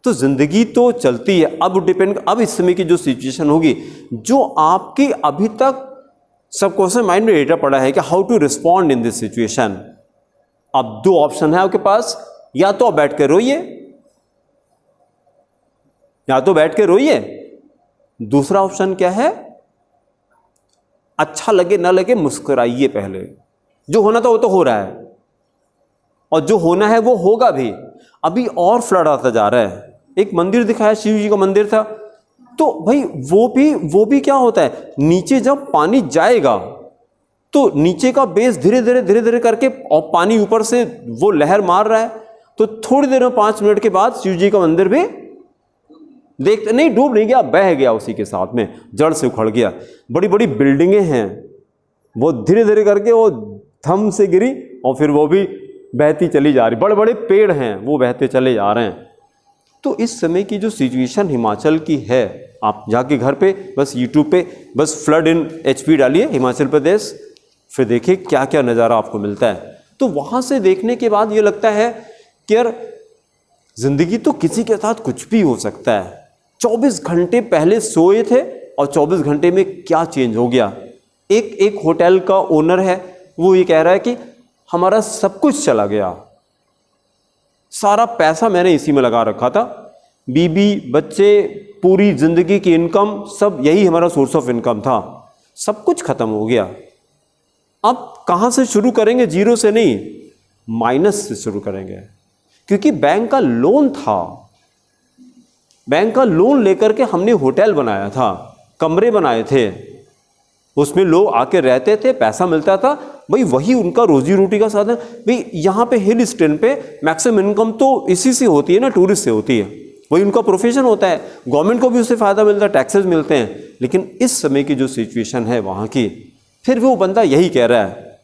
तो जिंदगी तो चलती है। अब इस समय की जो सिचुएशन होगी, जो आपके अभी तक सबकॉन्शियस माइंड में डेटा पड़ा है कि how to respond in this situation. अब दो ऑप्शन है आपके पास, या तो आप बैठ के रोइए, दूसरा ऑप्शन क्या है, अच्छा लगे ना लगे मुस्कुराइए। पहले जो होना था वो तो हो रहा है, और जो होना है वो होगा भी। अभी और फ्लड आता जा रहा है। एक मंदिर दिखाया, शिव जी का मंदिर था, तो भाई वो भी क्या होता है, नीचे जब पानी जाएगा तो नीचे का बेस धीरे धीरे करके, और पानी ऊपर से वो लहर मार रहा है, तो थोड़ी देर में 5 मिनट के बाद शिव जी का मंदिर भी देखते नहीं, डूब नहीं गया, बह गया उसी के साथ में, जड़ से उखड़ गया। बड़ी बड़ी बिल्डिंगें हैं, वो धीरे धीरे करके वो थम से गिरी और फिर वो भी बहती चली जा रही। बड़े बड़े पेड़ हैं, वो बहते चले जा रहे हैं। तो इस समय की जो सिचुएशन हिमाचल की है, आप जाके घर पे बस यूट्यूब पे बस फ्लड इन HP डालिए हिमाचल प्रदेश, फिर देखिए क्या क्या नज़ारा आपको मिलता है। तो वहाँ से देखने के बाद ये लगता है कि यार जिंदगी तो किसी के साथ कुछ भी हो सकता है। 24 घंटे पहले सोए थे और 24 घंटे में क्या चेंज हो गया। एक होटल का ओनर है, वो ये कह रहा है कि हमारा सब कुछ चला गया, सारा पैसा मैंने इसी में लगा रखा था, बीबी बच्चे पूरी जिंदगी की इनकम सब यही हमारा सोर्स ऑफ इनकम था, सब कुछ खत्म हो गया। अब कहाँ से शुरू करेंगे, जीरो से नहीं, माइनस से शुरू करेंगे, क्योंकि बैंक का लोन था, बैंक का लोन लेकर के हमने होटल बनाया था, कमरे बनाए थे, उसमें लोग आके रहते थे, पैसा मिलता था, भाई वही उनका रोजी रोटी का साधन। भाई यहाँ पे हिल स्टेशन पे मैक्सिमम इनकम तो इसी से होती है ना, टूरिस्ट से होती है, वही उनका प्रोफेशन होता है, गवर्नमेंट को भी उससे फ़ायदा मिलता है, टैक्सेस मिलते हैं। लेकिन इस समय की जो सिचुएशन है वहाँ की, फिर वो बंदा यही कह रहा है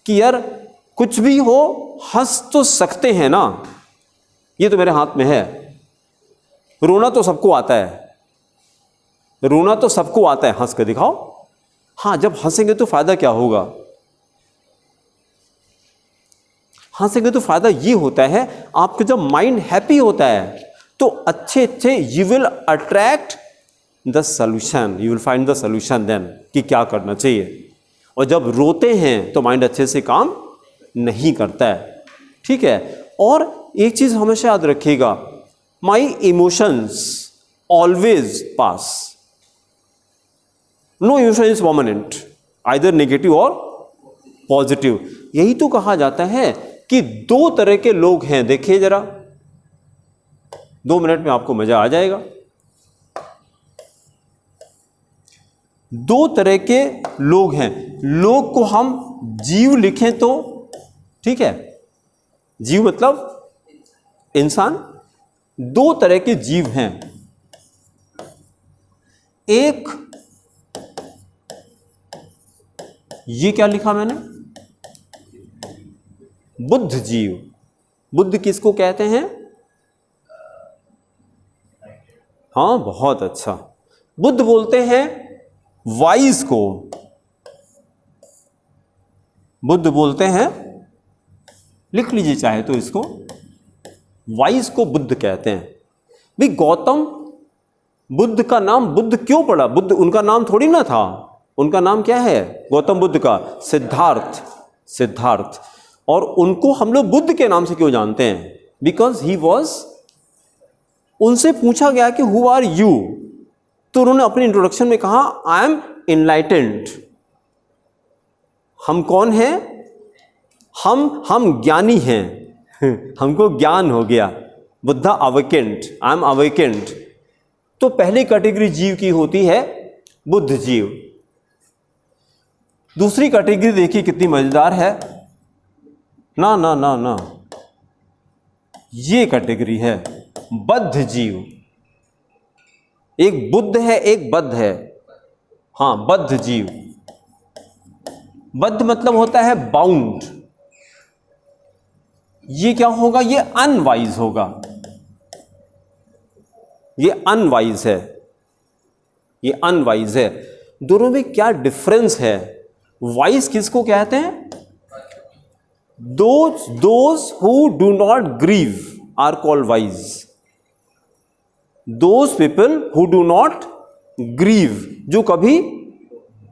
कि यार कुछ भी हो हंस तो सकते हैं ना, ये तो मेरे हाथ में है। रोना तो सबको आता है, रोना तो सबको आता है, हंस के दिखाओ। हाँ, जब हंसेंगे तो फायदा क्या होगा, हंसेंगे तो फायदा ये होता है, आपका जब माइंड हैप्पी होता है तो अच्छे you will attract the solution, you will find the solution then, कि क्या करना चाहिए। और जब रोते हैं तो माइंड अच्छे से काम नहीं करता है, ठीक है। और एक चीज हमेशा याद रखिएगा, my emotions always pass, no emotion is permanent, either negative और पॉजिटिव। यही तो कहा जाता है कि 2 तरह के लोग हैं। देखिए जरा, 2 मिनट में आपको मजा आ जाएगा। 2 तरह के लोग हैं, लोग को हम जीव लिखें तो ठीक है, जीव मतलब इंसान। 2 तरह के जीव हैं, एक ये क्या लिखा मैंने, बुद्ध जीव। बुद्ध किसको कहते हैं, हाँ बहुत अच्छा, बुद्ध बोलते हैं वाइज को, बुद्ध बोलते हैं लिख लीजिए चाहे तो इसको, वाइज को बुद्ध कहते हैं। भाई गौतम बुद्ध का नाम बुद्ध क्यों पड़ा? बुद्ध उनका नाम थोड़ी ना था, उनका नाम क्या है गौतम बुद्ध का? सिद्धार्थ, सिद्धार्थ। और उनको हम लोग बुद्ध के नाम से क्यों जानते हैं? बिकॉज ही वॉज, उनसे पूछा गया कि हु आर यू, तो उन्होंने अपने इंट्रोडक्शन में कहा आई एम इनलाइटेंड। हम कौन हैं? हम ज्ञानी हैं हमको ज्ञान हो गया। Buddha awakened, I am awakened. तो पहली कैटेगरी जीव की होती है बुद्ध जीव। दूसरी कैटेगरी देखिए कितनी मजेदार है, ना ना ना ना, ये कैटेगरी है बद्ध जीव। एक बुद्ध है, एक बद्ध है। हाँ, बद्ध जीव। बद्ध मतलब होता है बाउंड। ये क्या होगा? ये अनवाइज होगा, ये अनवाइज है, ये अनवाइज है। दोनों में क्या डिफरेंस है? वाइज किसको कहते हैं? Those who do not grieve are called wise. Those people who do not grieve, जो कभी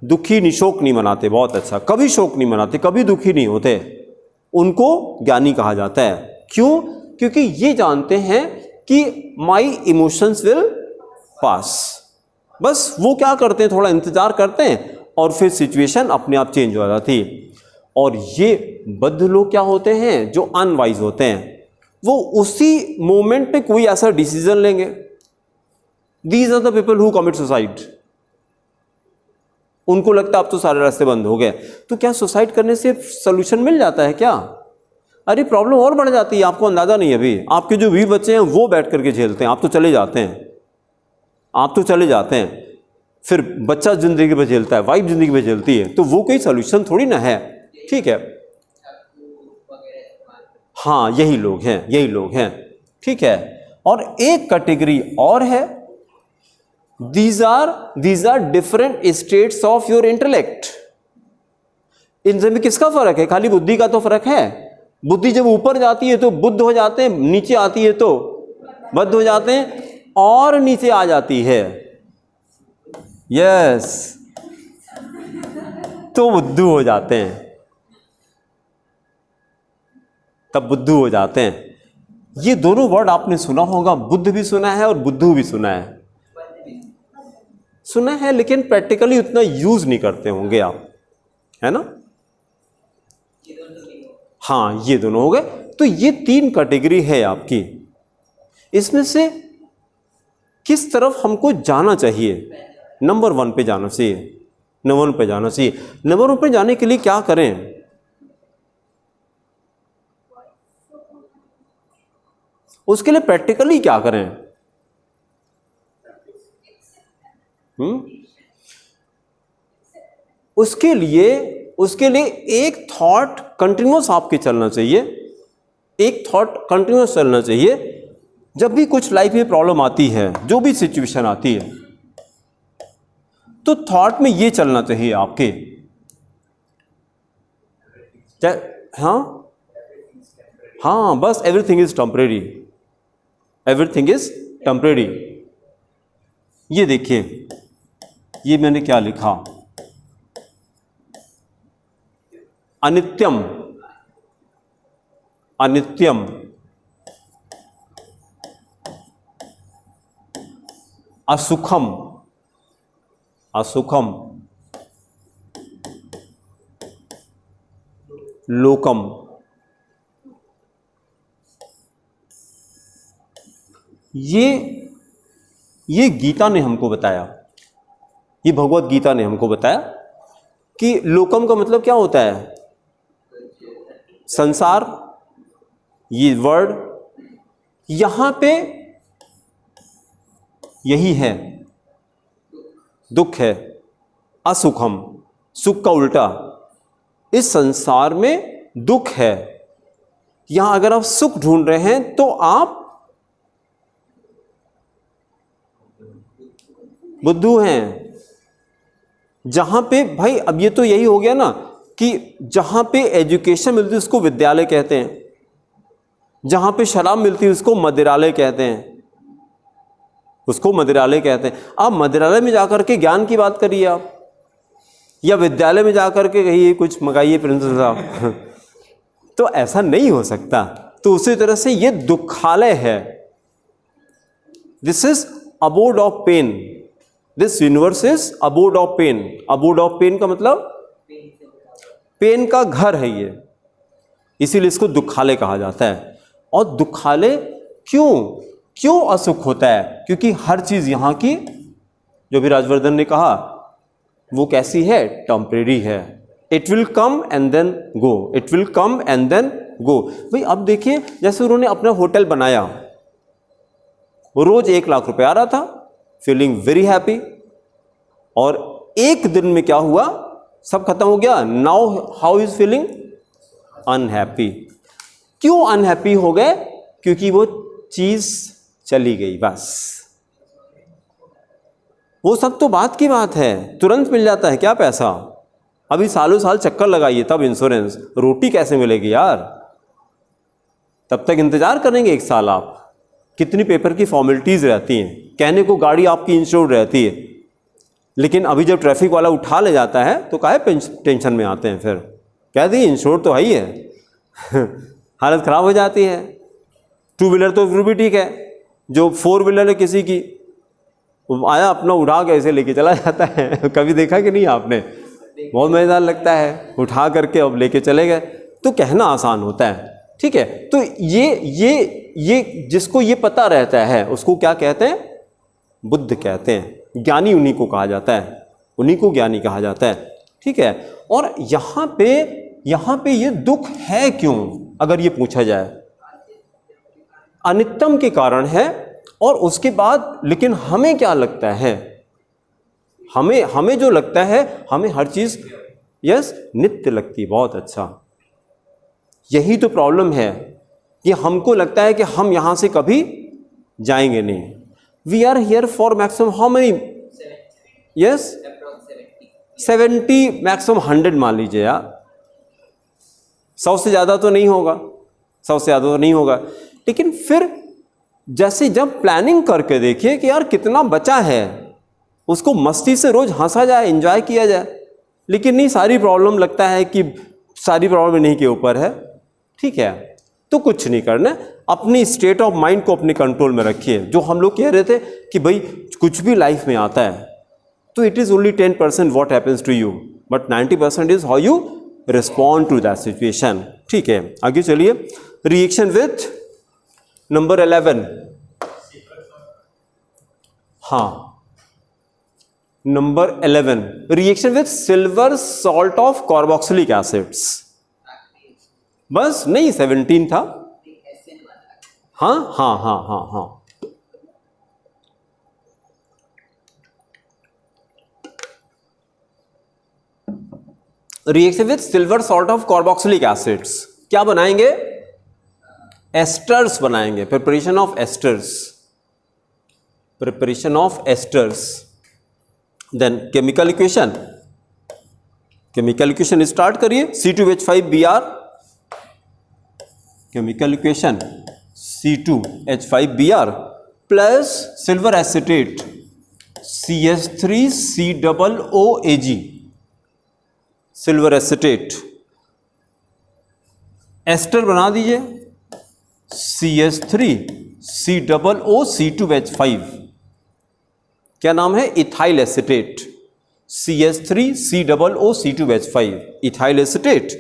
दुखी निशोक नहीं मनाते, बहुत अच्छा, कभी शोक नहीं मनाते, कभी दुखी नहीं होते, उनको ज्ञानी कहा जाता है। क्यों? क्योंकि ये जानते हैं कि माई इमोशंस विल पास। बस वो क्या करते हैं, थोड़ा इंतजार करते हैं और फिर सिचुएशन अपने आप चेंज हो जाती है। और ये बद्ध लोग क्या होते हैं? जो अनवाइज होते हैं, वो उसी मोमेंट पे कोई ऐसा डिसीजन लेंगे। These are the people who commit suicide. उनको लगता है अब तो सारे रास्ते बंद हो गए। तो क्या सुसाइड करने से सोल्यूशन मिल जाता है क्या? अरे प्रॉब्लम और बढ़ जाती है, आपको अंदाजा नहीं है। अभी आपके जो 20 बच्चे हैं वो बैठ करके झेलते हैं, आप तो चले जाते हैं, आप तो चले जाते हैं। फिर बच्चा जिंदगी में झेलता है, वाइफ जिंदगी में झेलती है, तो वो कोई सोल्यूशन थोड़ी ना है। ठीक है, हाँ यही लोग हैं, यही लोग हैं। ठीक है, और एक कैटेगरी और है, these are different states of your intellect। इनमें किसका फर्क है? खाली बुद्धि का तो फर्क है। बुद्धि जब ऊपर जाती है तो बुद्ध हो जाते हैं, नीचे आती है तो बद्ध हो जाते हैं, और नीचे आ जाती है यस तो बुद्धू हो जाते हैं, तब बुद्धू हो जाते हैं। ये दोनों वर्ड आपने सुना होगा, बुद्ध भी सुना है और बुद्धू भी सुना है, सुना है, लेकिन प्रैक्टिकली उतना यूज नहीं करते होंगे आप, है ना? हाँ, ये दोनों हो गए। तो ये 3 कैटेगरी है आपकी। इसमें से किस तरफ हमको जाना चाहिए? नंबर 1 पे जाना चाहिए, नंबर 1 पे जाना चाहिए। नंबर 1 पे जाने के लिए क्या करें? उसके लिए प्रैक्टिकली क्या करें? उसके लिए एक थॉट कंटिन्यूस आपके चलना चाहिए, एक थॉट कंटिन्यूस चलना चाहिए। जब भी कुछ लाइफ में प्रॉब्लम आती है, जो भी सिचुएशन आती है, तो थॉट में ये चलना चाहिए आपके, हाँ बस everything is temporary, everything is temporary. ये देखिए, ये मैंने क्या लिखा, अनित्यम, अनित्यम, असुखम, असुखम, लोकम। ये गीता ने हमको बताया, ये भगवत गीता ने हमको बताया कि लोकम का मतलब क्या होता है? संसार। ये वर्ड यहां पे यही है, दुख है। असुखम, सुख का उल्टा, इस संसार में दुख है। यहां अगर आप सुख ढूंढ रहे हैं तो आप बुद्धू हैं। जहां पे भाई, अब ये तो यही हो गया ना कि जहां पे एजुकेशन मिलती है उसको विद्यालय कहते हैं, जहां पे शराब मिलती है उसको मदिरालय कहते हैं, उसको मदिरालय कहते हैं। आप मदिरालय में जाकर के ज्ञान की बात करिए आप, या विद्यालय में जाकर के कहिए कुछ मंगाइए प्रिंसिपल साहब तो ऐसा नहीं हो सकता। तो उसी तरह से ये दुखालय है। This is abode of pain, this universe is abode of pain. Abode of pain का मतलब पेन का घर है ये, इसीलिए इसको दुखालय कहा जाता है। और दुखालय क्यों असुख होता है? क्योंकि हर चीज यहां की, जो भी राजवर्धन ने कहा, वो कैसी है? टेम्परेरी है। It will come and then go, it will come and then go. भाई अब देखिए, जैसे उन्होंने अपना होटल बनाया, रोज 1 लाख रुपए आ रहा था, फीलिंग वेरी हैप्पी, और एक दिन में क्या हुआ? सब खत्म हो गया। Now how is feeling? Unhappy. क्यों अनहैप्पी हो गए? क्योंकि वो चीज चली गई, बस। वो सब तो बात की बात है, तुरंत मिल जाता है क्या पैसा? अभी सालों साल चक्कर लगाइए तब इंश्योरेंस। रोटी कैसे मिलेगी यार? तब तक इंतजार करेंगे 1 साल आप। कितनी पेपर की फॉर्मेलिटीज रहती हैं, कहने को गाड़ी आपकी इंश्योर्ड रहती है, लेकिन अभी जब ट्रैफिक वाला उठा ले जाता है तो काहे टेंशन में आते हैं? फिर कह दी इंश्योर्ड तो है ही है हालत खराब हो जाती है। 2 व्हीलर तो फिर भी ठीक है, जो 4 व्हीलर है किसी की, आया अपना उठा के ऐसे लेके चला जाता है कभी देखा कि नहीं आपने? बहुत मजेदार लगता है, उठा करके अब लेके चले गए। तो कहना आसान होता है, ठीक है। तो ये जिसको ये पता रहता है उसको क्या कहते हैं? बुद्ध कहते हैं। ज्ञानी उन्हीं को कहा जाता है, उन्हीं को ज्ञानी कहा जाता है, ठीक है। और यहाँ पे ये दुख है क्यों, अगर ये पूछा जाए? अनित्यम के कारण है। और उसके बाद लेकिन हमें क्या लगता है? हमें जो लगता है, हमें हर चीज यस नित्य लगती है। बहुत अच्छा, यही तो प्रॉब्लम है कि हमको लगता है कि हम यहां से कभी जाएंगे नहीं। We are here for maximum how many? Yes 70, maximum 100 मान लीजिए यार। 100 से ज़्यादा तो नहीं होगा, 100 से ज़्यादा तो नहीं होगा। लेकिन फिर जैसे जब प्लानिंग करके देखिए कि यार कितना बचा है, उसको मस्ती से रोज हंसा जाए, एंजॉय किया जाए। लेकिन नहीं, सारी प्रॉब्लम लगता है कि सारी प्रॉब्लम इन्हीं के ऊपर है, ठीक है। तो कुछ नहीं करना, अपनी स्टेट ऑफ माइंड को अपने कंट्रोल में रखिए। जो हम लोग कह रहे थे कि भाई कुछ भी लाइफ में आता है तो it is only 10% what happens to you, but 90% is how you respond to that situation, ठीक है। आगे चलिए, रिएक्शन विथ नंबर 11। हाँ, number 11, reaction with silver salt of carboxylic acids. बस नहीं, 17 था। हाँ हाँ हाँ हाँ हाँ, reaction with silver salt of carboxylic acids क्या बनाएंगे? एस्टर्स बनाएंगे, preparation of esters, preparation of esters. Then chemical equation, chemical equation start करिए। C2H5Br, chemical equation C2H5Br plus silver acetate CH3COOAg, silver acetate. Ester बना दीजिए CH3COOC2H5, क्या नाम है? Ethyl acetate, CH3COOC2H5, ethyl acetate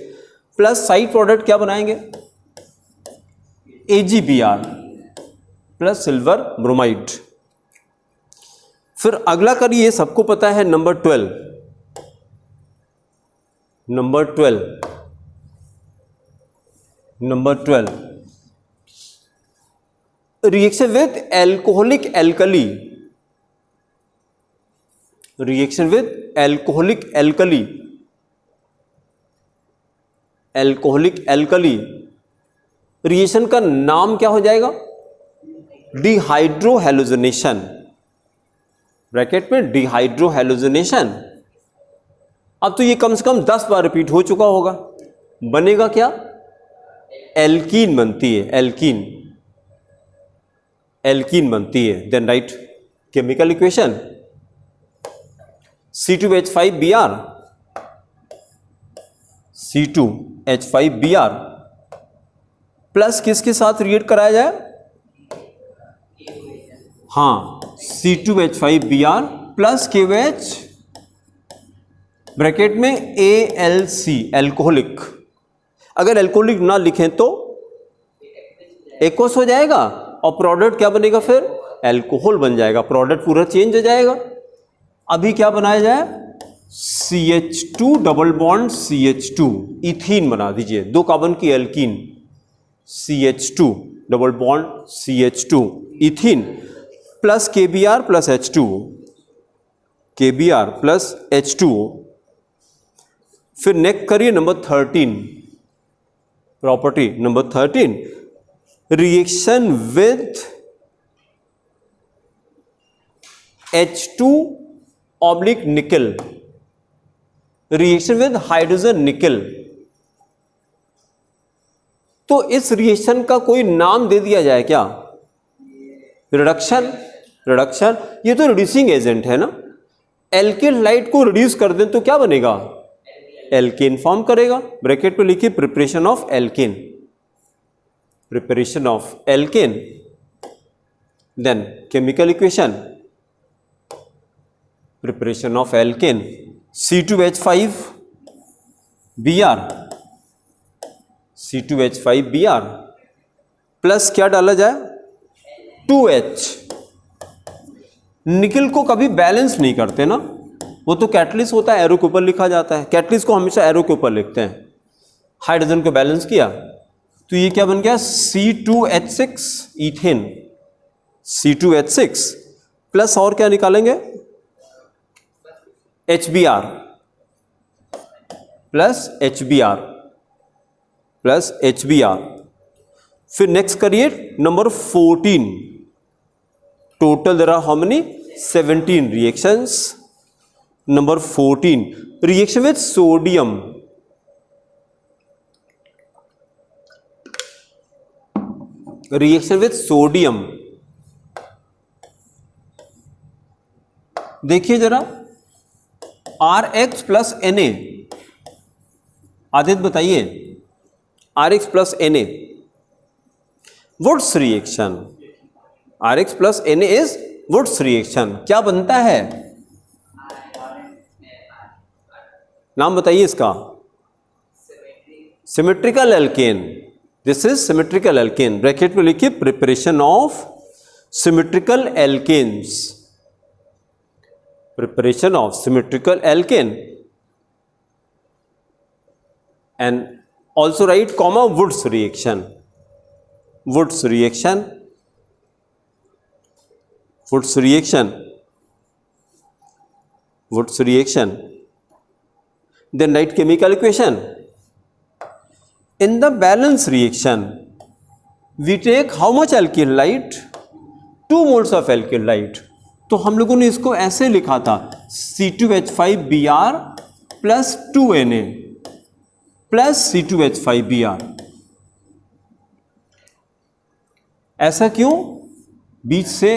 plus side product क्या बनाएंगे? AgBr plus silver bromide. फिर अगला करिए, सबको पता है number 12, number 12, number 12, reaction with alcoholic alkali, reaction with alcoholic alkali, alcoholic alkali. Reaction का नाम क्या हो जाएगा? डिहाइड्रोहेलोजिनेशन, ब्रैकेट में डिहाइड्रोहेलोजिनेशन। अब तो ये कम से कम 10 बार रिपीट हो चुका होगा। बनेगा क्या? एल्कीन बनती है, एल्कीन, एल्कीन बनती है। Then write chemical equation C2H5Br, C2H5Br plus किसके साथ रिएक्ट कराया जाए? हाँ, C2H5Br प्लस KOH ब्रैकेट में AlC, एल्कोहलिक। अगर एल्कोहलिक ना लिखें तो एक्वस हो जाएगा और प्रोडक्ट क्या बनेगा? फिर एल्कोहल बन जाएगा, प्रोडक्ट पूरा चेंज हो जाएगा। अभी क्या बनाया जाए? CH2 double bond CH2, ethene बना दीजिए, 2 कार्बन की alkene, CH2 double bond CH2 ethene plus KBr plus H2, KBr plus H2। फिर नेक्स्ट करिए number 13, property number 13, reaction with H2 oblique निकल, रिएक्शन विद हाइड्रोजन निकल। तो इस रिएक्शन का कोई नाम दे दिया जाए क्या? रिडक्शन, रिडक्शन, ये तो रिड्यूसिंग एजेंट है ना। एल्किल लाइट को रिड्यूस कर दें तो क्या बनेगा? एल्केन फॉर्म करेगा। ब्रैकेट पे लिखिए preparation of alkane, preparation of alkane. Then chemical equation, preparation of alkane C2H5Br, C2H5Br plus क्या डाला जाए? 2H। निकल को कभी बैलेंस नहीं करते ना, वो तो कैटलिस्ट होता है, एरो के ऊपर लिखा जाता है। कैटलिस्ट को हमेशा एरो के ऊपर लिखते हैं। हाइड्रोजन को बैलेंस किया तो ये क्या बन गया? C2H6 इथेन, C2H6 प्लस और क्या निकालेंगे? HBr plus HBr plus HBr। फिर नेक्स्ट करिए number 14, total there are how many? 17 reactions. Number 14, reaction with sodium, reaction with sodium. देखिए जरा, RX प्लस Na, आदित्य बताइए, RX plus Na, Wurtz reaction, RX plus Na is Wurtz reaction. क्या बनता है? नाम बताइए इसका। Symmetrical alkane, this is symmetrical alkane. Bracket में लिखिए preparation of symmetrical alkanes, preparation of symmetrical alkane, and also write comma Woods reaction, Woods reaction, Woods reaction, Woods reaction. Then write chemical equation. In the balance reaction we take how much alkyl light? 2 moles of alkyl light. तो हम लोगों ने इसको ऐसे लिखा था C2H5Br plus 2Na plus C2H5Br। ऐसा क्यों? बीच से,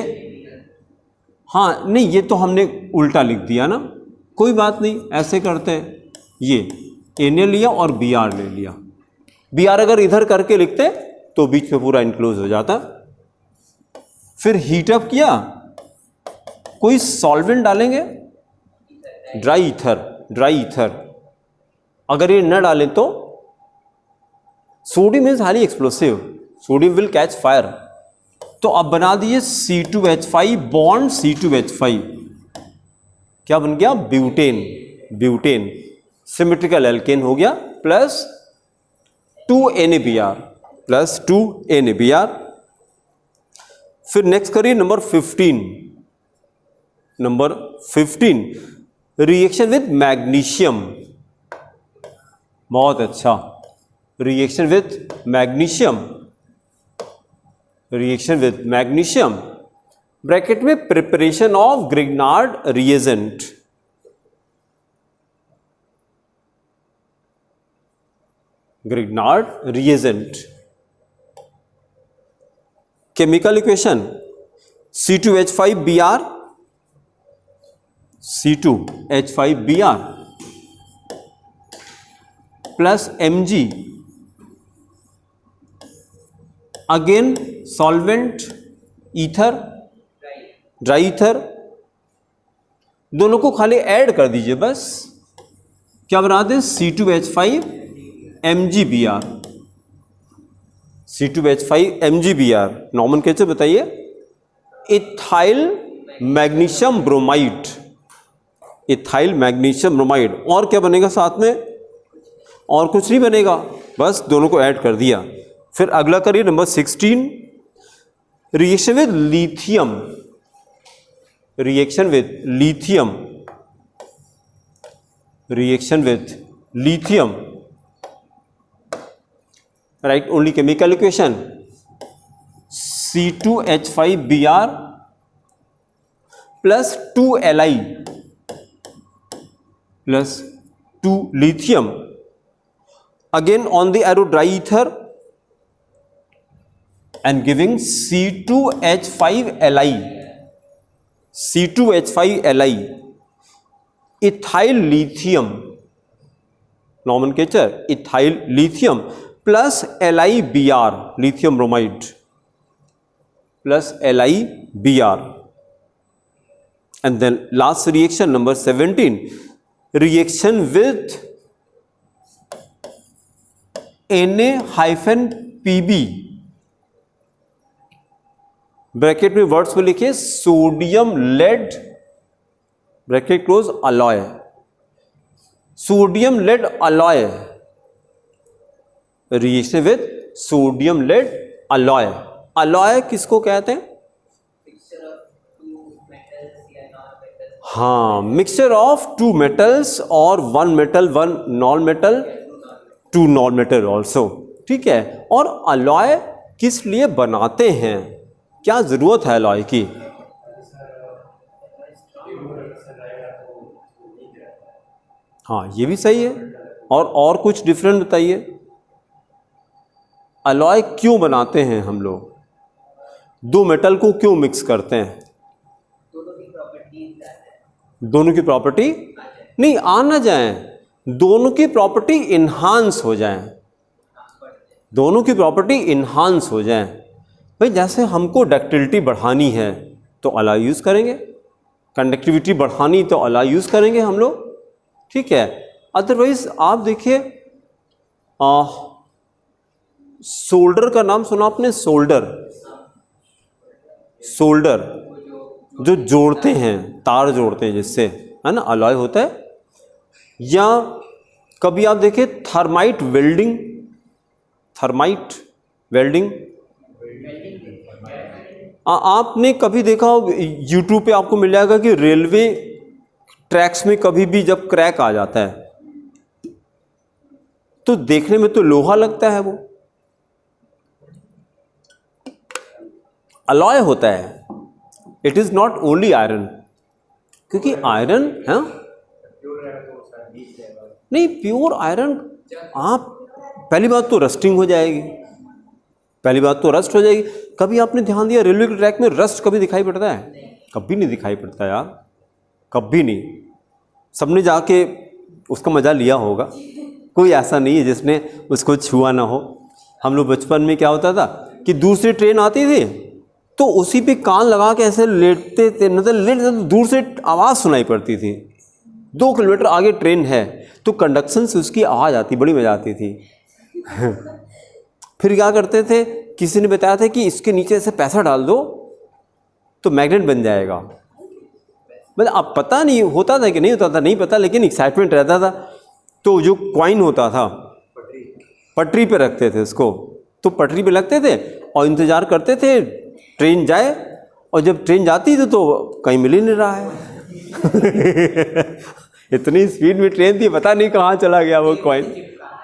हाँ नहीं, ये तो हमने उल्टा लिख दिया ना, कोई बात नहीं, ऐसे करते हैं। ये Na लिया और Br ले लिया। Br अगर इधर करके लिखते तो बीच में पूरा इनक्लोज हो जाता। फिर हीटअप किया, कोई सॉल्वेंट डालेंगे? Dry ether, dry ether. अगर ये न डालें तो sodium is highly explosive, sodium will catch fire. तो अब बना दिए C2H5 बॉन्ड C2H5, क्या बन गया? ब्यूटेन, ब्यूटेन सिमेट्रिकल एल्केन हो गया, प्लस 2NaBr, प्लस 2NaBr। फिर नेक्स्ट करिए number 15, number 15, reaction with magnesium. बहुत अच्छा, reaction with magnesium, reaction with magnesium. Bracket में preparation of Grignard reagent, Grignard reagent. Chemical equation C2H5Br C2H5Br plus Mg, again solvent ether, dry ether, दोनों को खाली add कर दीजिए बस। क्या बना दें? C2H5MgBr, C2H5MgBr। नॉमेनक्लेचर बताइए। Ethyl magnesium bromide, ethyl magnesium bromide. और क्या बनेगा साथ में? और कुछ नहीं बनेगा, बस दोनों को ऐड कर दिया। फिर अगला करिए number 16, reaction with lithium, reaction with lithium, reaction with lithium, right only chemical equation C2H5Br plus 2Li plus 2 lithium, again on the arrow dry ether and giving C2H5Li, C2H5Li, ethyl lithium, nomenclature ethyl lithium plus LiBr, lithium bromide plus LiBr. And then last reaction number 17, reaction with Na-Pb, bracket में words में लिखिए sodium lead, bracket close, alloy, sodium lead alloy, reaction with sodium lead alloy. Alloy किसको कहते हैं? हाँ, mixture of two metals और one metal, one non metal, two non metal also, ठीक है। और अलॉय किस लिए बनाते हैं? क्या जरूरत है अलॉय की? हाँ, ये भी सही है। और कुछ डिफरेंट बताइए, अलॉय क्यों बनाते हैं हम लोग? दो मेटल को क्यों मिक्स करते हैं? दोनों की प्रॉपर्टी नहीं आ ना जाए, दोनों की प्रॉपर्टी इन्हांस हो जाए, दोनों की प्रॉपर्टी इन्हांस हो जाए। भाई जैसे हमको डक्टिलिटी बढ़ानी है तो अलॉय यूज़ करेंगे, कंडक्टिविटी बढ़ानी तो अलॉय यूज़ करेंगे हम लोग, ठीक है। अदरवाइज आप देखिए, सोल्डर का नाम सुना आपने? सोल्डर, सोल्डर जो जोड़ते हैं, तार जोड़ते हैं जिससे, है ना, अलॉय होता है। या कभी आप देखिए थर्माइट वेल्डिंग, थर्माइट वेल्डिंग, आपने कभी देखा हो यूट्यूब पे आपको मिल जाएगा कि रेलवे ट्रैक्स में कभी भी जब क्रैक आ जाता है तो देखने में तो लोहा लगता है, वो अलॉय होता है। It is not only iron, क्योंकि आयरन है नहीं, प्योर आयरन। आप पहली बात तो रस्टिंग हो जाएगी, पहली बात तो रस्ट हो जाएगी। कभी आपने ध्यान दिया रेलवे के ट्रैक में रस्ट कभी दिखाई पड़ता है? कभी नहीं दिखाई पड़ता यार, कभी नहीं। सबने जाके उसका मज़ा लिया होगा, कोई ऐसा नहीं है जिसने उसको छुआ ना हो। हम लोग बचपन में क्या होता था कि दूसरी ट्रेन आती थी तो उसी पे कान लगा के ऐसे लेटते थे, मतलब लेटते तो दूर से आवाज़ सुनाई पड़ती थी। 2 किलोमीटर आगे ट्रेन है तो कंडक्शन से उसकी आवाज़ आती, बड़ी मजा आती थी। फिर क्या करते थे, किसी ने बताया था कि इसके नीचे ऐसे पैसा डाल दो तो मैग्नेट बन जाएगा। मतलब अब पता नहीं होता था कि नहीं होता था, नहीं पता, लेकिन एक्साइटमेंट रहता था। तो जो कॉइन होता था पटरी पे रखते थे उसको, तो पटरी पे लगते थे और इंतज़ार करते थे ट्रेन जाए, और जब ट्रेन जाती थी तो कहीं मिल ही नहीं रहा है। इतनी स्पीड में ट्रेन थी, पता नहीं कहाँ चला गया वो कॉइन,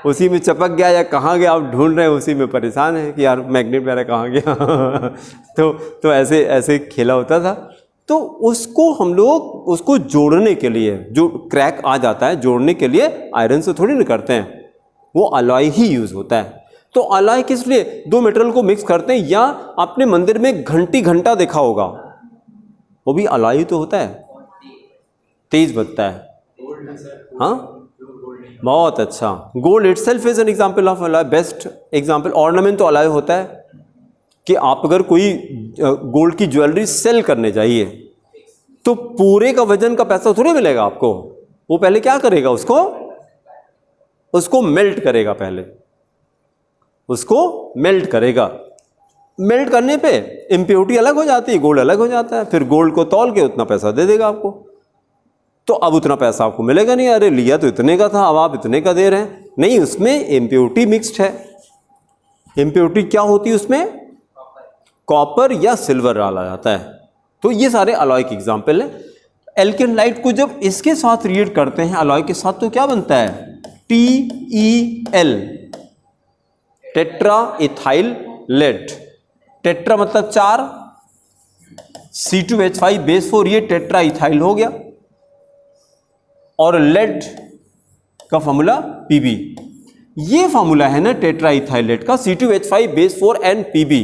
उसी में चपक गया या कहाँ गया, आप ढूंढ रहे हैं, उसी में परेशान है कि यार मैग्नेट मेरा कहाँ गया। तो ऐसे ऐसे खेला होता था। तो उसको हम लोग उसको जोड़ने के लिए, जो क्रैक आ जाता है जोड़ने के लिए आयरन से थोड़ी ना करते हैं, वो अलॉय ही यूज होता है। तो अलॉय किस लिए, दो मेटल को मिक्स करते हैं, या आपने मंदिर में घंटी घंटा देखा होगा, वो भी अलॉय तो होता है, तेज बजता है। हाँ, बहुत अच्छा। Gold itself is an example of alloy, best example. Ornament तो अलॉय होता है कि आप अगर कोई गोल्ड की ज्वेलरी सेल करने जाइए तो पूरे का वजन का पैसा थोड़ी मिलेगा आपको, वो पहले क्या करेगा, उसको मेल्ट करेगा, पहले उसको मेल्ट करेगा। मेल्ट करने पे इम्प्योरिटी अलग हो जाती है, गोल्ड अलग हो जाता है, फिर गोल्ड को तौल के उतना पैसा दे देगा आपको। तो अब उतना पैसा आपको मिलेगा नहीं, अरे लिया तो इतने का था, अब आप इतने का दे रहे हैं। नहीं, उसमें इम्प्योरिटी मिक्स्ड है। इम्प्योरिटी क्या होती है उसमें, कॉपर या सिल्वर डाला जाता है। तो ये सारे अलॉय के एग्जाम्पल हैं। एल्केन लाइट को जब इसके साथ रिएक्ट करते हैं अलॉय के साथ तो क्या बनता है, TeL, tetra ethyl lead. Tetra मतलब 4, C2H5 बेस 4, ये टेट्रा इथाइल हो गया। और लेड का फॉर्मूला Pb, ये फॉर्मूला है ना टेट्रा इथाइल लेड का, C2H5 बेस 4 एंड Pb।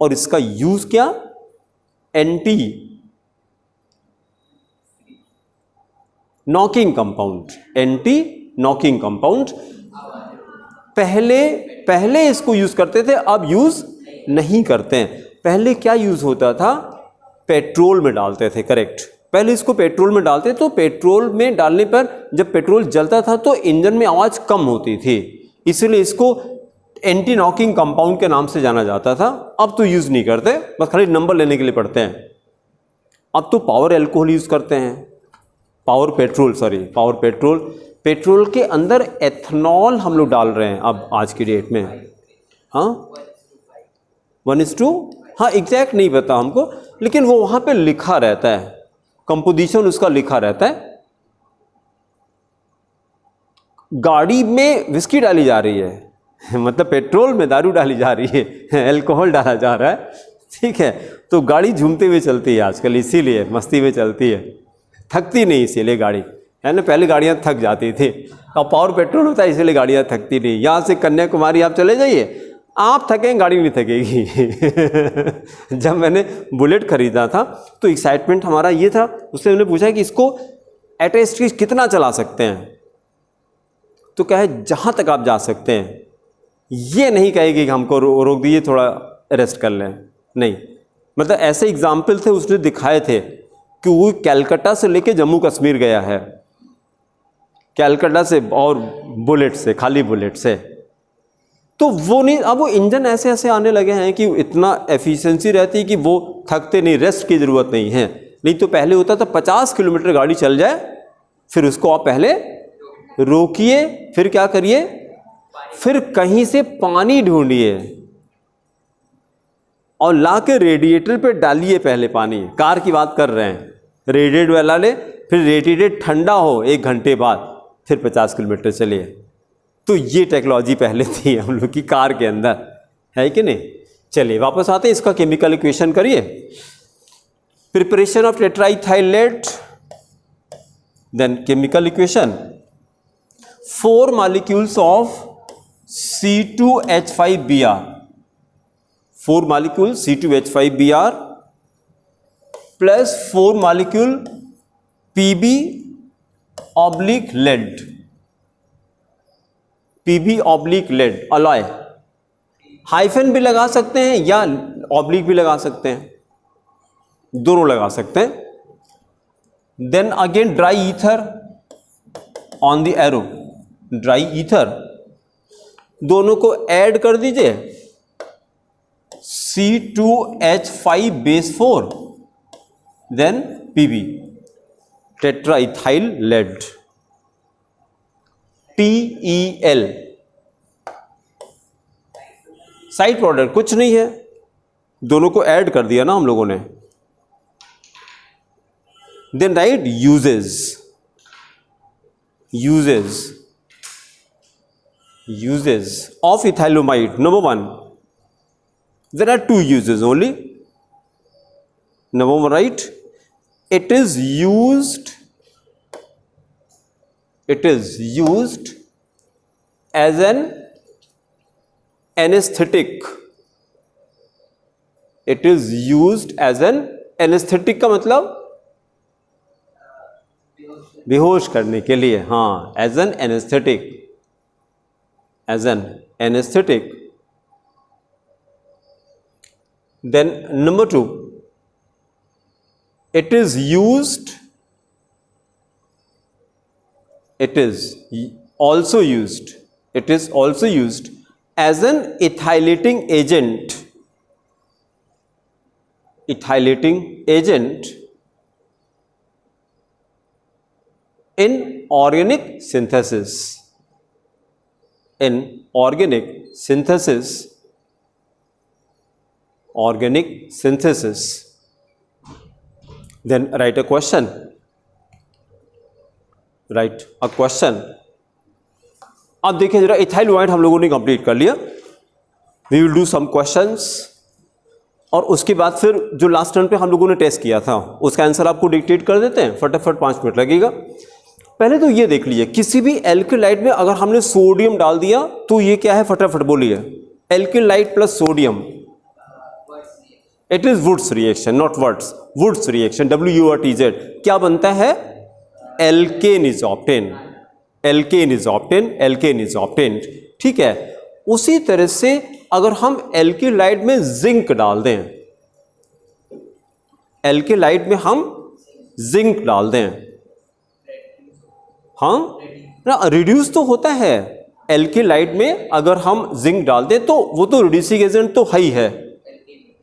और इसका यूज क्या, anti knocking compound, anti knocking compound. पहले इसको यूज करते थे, अब यूज नहीं करते हैं। पहले क्या यूज होता था, पेट्रोल में डालते थे, करेक्ट। पहले इसको पेट्रोल में डालते, तो पेट्रोल में डालने पर जब पेट्रोल जलता था तो इंजन में आवाज कम होती थी, इसलिए इसको एंटी नॉकिंग कंपाउंड के नाम से जाना जाता था। अब तो यूज नहीं करते, बस खाली नंबर लेने के लिए पढ़ते हैं। अब तो पावर अल्कोहल यूज करते हैं, पावर पेट्रोल। पेट्रोल के अंदर एथनॉल हम लोग डाल रहे हैं अब आज की डेट में। हाँ, 1:2, हाँ एग्जैक्ट नहीं पता हमको, लेकिन वो वहां पे लिखा रहता है, कंपोजिशन उसका लिखा रहता है। गाड़ी में विस्की डाली जा रही है मतलब पेट्रोल में दारू डाली जा रही है, अल्कोहल डाला जा रहा है, ठीक है। तो गाड़ी झूमते हुए चलती है आजकल, इसीलिए मस्ती में चलती है, थकती नहीं इसीलिए गाड़ी, है ना। पहले गाड़ियाँ थक जाती थी, अब पावर पेट्रोल होता है इसीलिए गाड़ियाँ थकती नहीं। यहाँ से कन्याकुमारी आप चले जाइए, आप थकें, गाड़ी नहीं थकेगी जब मैंने बुलेट खरीदा था तो एक्साइटमेंट हमारा ये था, उससे मैंने पूछा कि इसको एट ए स्पीड कितना चला सकते हैं, तो कहे जहाँ तक आप जा सकते हैं, ये नहीं कहेगी कि हमको रोक दीजिए थोड़ा रेस्ट कर लें, नहीं। मतलब ऐसे एग्जाम्पल थे उसने दिखाए थे कि वो कैलकाटा से लेके जम्मू कश्मीर गया है, कैलकाटा से, और बुलेट से, खाली बुलेट से। तो वो नहीं, अब वो इंजन ऐसे ऐसे आने लगे हैं कि इतना एफिशिएंसी रहती है कि वो थकते नहीं, रेस्ट की ज़रूरत नहीं है। नहीं तो पहले होता था 50 किलोमीटर गाड़ी चल जाए, फिर उसको आप पहले रोकिए, फिर क्या करिए, फिर कहीं से पानी ढूंढिए और ला के रेडिएटर पे डालिए पहले पानी। कार की बात कर रहे हैं, रेडिएटर वाला ले, फिर रेडिएटर ठंडा हो 1 घंटे बाद, फिर 50 किलोमीटर चलिए। तो ये टेक्नोलॉजी पहले थी हम लोग की कार के अंदर, है कि नहीं। चलिए वापस आते हैं, इसका केमिकल इक्वेशन करिए। Preparation of tetraethyl lead, then chemical equation, 4 molecules of C2H5Br, 4 molecule C2H5Br plus 4 molecule Pb/lead, Pb/lead alloy. Hyphen भी लगा सकते हैं या ऑब्लिक भी लगा सकते हैं, दोनों लगा सकते हैं। Then again dry ether on the arrow, dry ether, दोनों को ऐड कर दीजिए, C2H5 base 4, then Pb, tetraethyl lead, TeL। Side product कुछ नहीं है, दोनों को ऐड कर दिया ना हम लोगों ने। Then write uses of ethylamide. Number 1, there are 2 uses only. Number 1, right, it is used as an anaesthetic, it is used as an anaesthetic का मतलब बेहोश करने के लिए, हाँ, as an anaesthetic, as an anaesthetic. Then number 2, it is used, it is also used, it is also used as an ethylating agent, ethylating agent in organic synthesis, in organic synthesis, organic synthesis. Then write a question, write a question. अब देखिए जरा, ethyl white हम लोगों ने complete कर लिया। We will do some questions, और उसके बाद फिर जो लास्ट टर्न पे हम लोगों ने टेस्ट किया था उसका आंसर आपको डिक्टेट कर देते हैं, फटाफट 5 मिनट लगेगा। पहले तो ये देख लीजिए, किसी भी एल्किलाइट में अगर हमने सोडियम डाल दिया तो ये क्या है, फटाफट बोलिए। Alkyl halide plus sodium, it is Wurtz reaction, not words, Wurtz reaction, WURTZ। क्या बनता है, alkane is obtained, alkane is obtained, alkane is obtained. ठीक है, उसी तरह से अगर हम एल्किलाइट में जिंक डाल दें, एल्किलाइट में हम जिंक डाल दें, हाँ ना, रिड्यूस तो होता है। एल्किलाइट में अगर हम जिंक डाल दें तो वो तो रिड्यूसिंग एजेंट तो है ही है,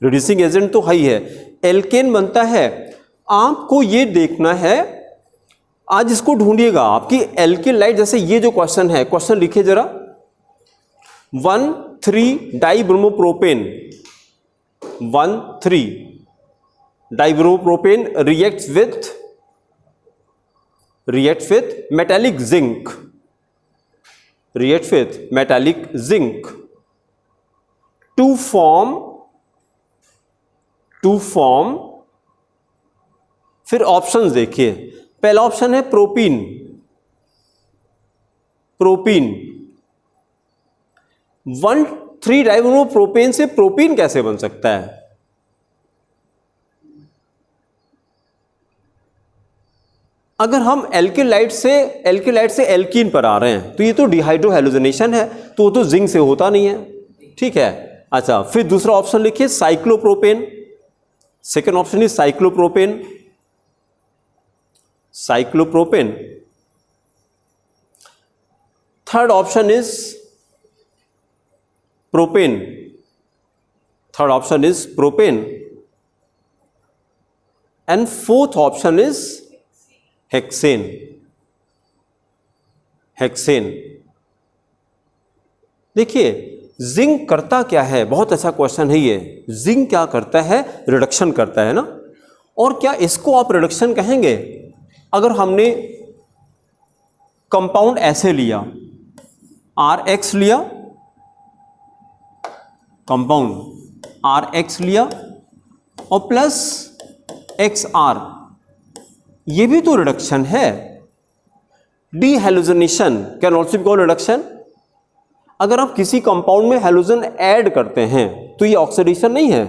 रिड्यूसिंग एजेंट तो है ही है, एल्केन बनता है। आपको ये देखना है, आज इसको ढूंढिएगा आपकी एल्किलाइट। जैसे ये जो क्वेश्चन है, क्वेश्चन लिखिए जरा, 1,3 dibromopropane, 1,3 dibromopropane reacts with metallic zinc, reacts with metallic zinc to form, फिर ऑप्शंस देखिए। पहला ऑप्शन है प्रोपीन, प्रोपीन 1,3 डाइब्रोमोप्रोपेन से प्रोपीन कैसे बन सकता है? अगर हम एल्किलाइट से एल्कीन पर आ रहे हैं तो ये तो डिहाइड्रो हैलोजनेशन है, तो वो तो जिंक से होता नहीं है। ठीक है, अच्छा, फिर दूसरा ऑप्शन लिखिए cyclopropane, second option is cyclopropane, cyclopropane. Third option is propane, third option is propane, and fourth option is hexane, hexane. देखिए जिंक करता क्या है, बहुत अच्छा क्वेश्चन है ये। जिंक क्या करता है, रिडक्शन करता है ना। और क्या इसको आप रिडक्शन कहेंगे? अगर हमने कंपाउंड ऐसे लिया, RX लिया, कंपाउंड RX लिया और प्लस XR, ये भी तो रिडक्शन है। Dehalogenation can also be called reduction. अगर आप किसी कंपाउंड में हैलोजन ऐड करते हैं तो ये ऑक्सीडेशन नहीं है,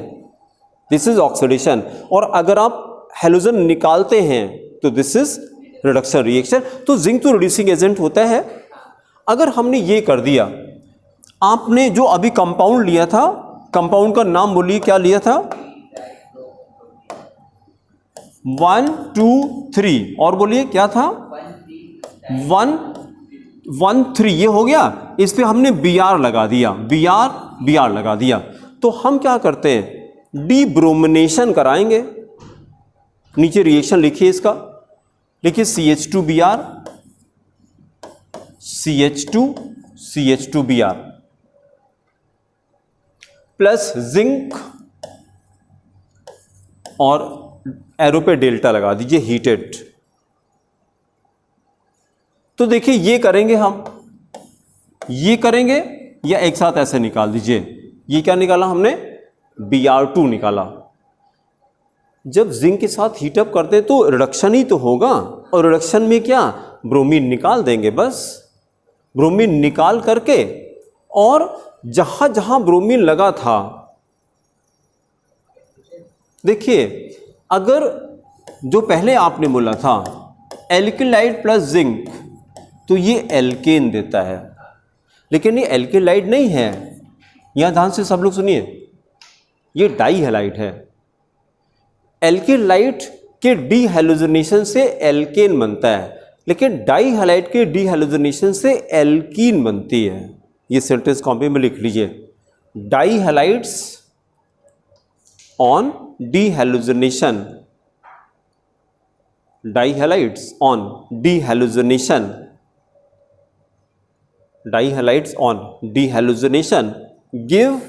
दिस इज ऑक्सीडेशन। और अगर आप हैलोजन निकालते हैं तो दिस इज रिडक्शन रिएक्शन। तो जिंक तो रिड्यूसिंग एजेंट होता है। अगर हमने ये कर दिया, आपने जो अभी कंपाउंड लिया था, कंपाउंड का नाम बोलिए, क्या लिया था? 1 2 3, और बोलिए क्या था? 1 1 3, ये हो गया। इस पे हमने Br लगा दिया, Br लगा दिया। तो हम क्या करते हैं, डीब्रोमिनेशन कराएंगे। नीचे रिएक्शन लिखिए, इसका लिखिए CH2Br, CH2Br प्लस जिंक, और एरो पे डेल्टा लगा दीजिए, हीटेड। तो देखिए ये करेंगे हम, ये करेंगे, या एक साथ ऐसे निकाल दीजिए। ये क्या निकाला हमने? Br2 निकाला। जब जिंक के साथ हीटअप करते तो रिडक्शन ही तो होगा, और रिडक्शन में क्या, ब्रोमीन निकाल देंगे बस। ब्रोमीन निकाल करके, और जहां जहां ब्रोमीन लगा था, देखिए अगर जो पहले आपने बोला था एल्किलाइड प्लस जिंक, तो ये एल्केन देता है, लेकिन ये एल्किलाइड नहीं है। यहां ध्यान से सब लोग सुनिए, ये डाई हैलाइड है। एल्किलाइड के डी हैलोजनेशन से एल्केन बनता है, लेकिन डाई हैलाइड के डी हैलोजनेशन से एल्कीन बनती है। ये सेंटेंस कॉपी में लिख लीजिए, dihalides on dehalogenation, dihalides on dehalogenation, dihalides on dehalogenation give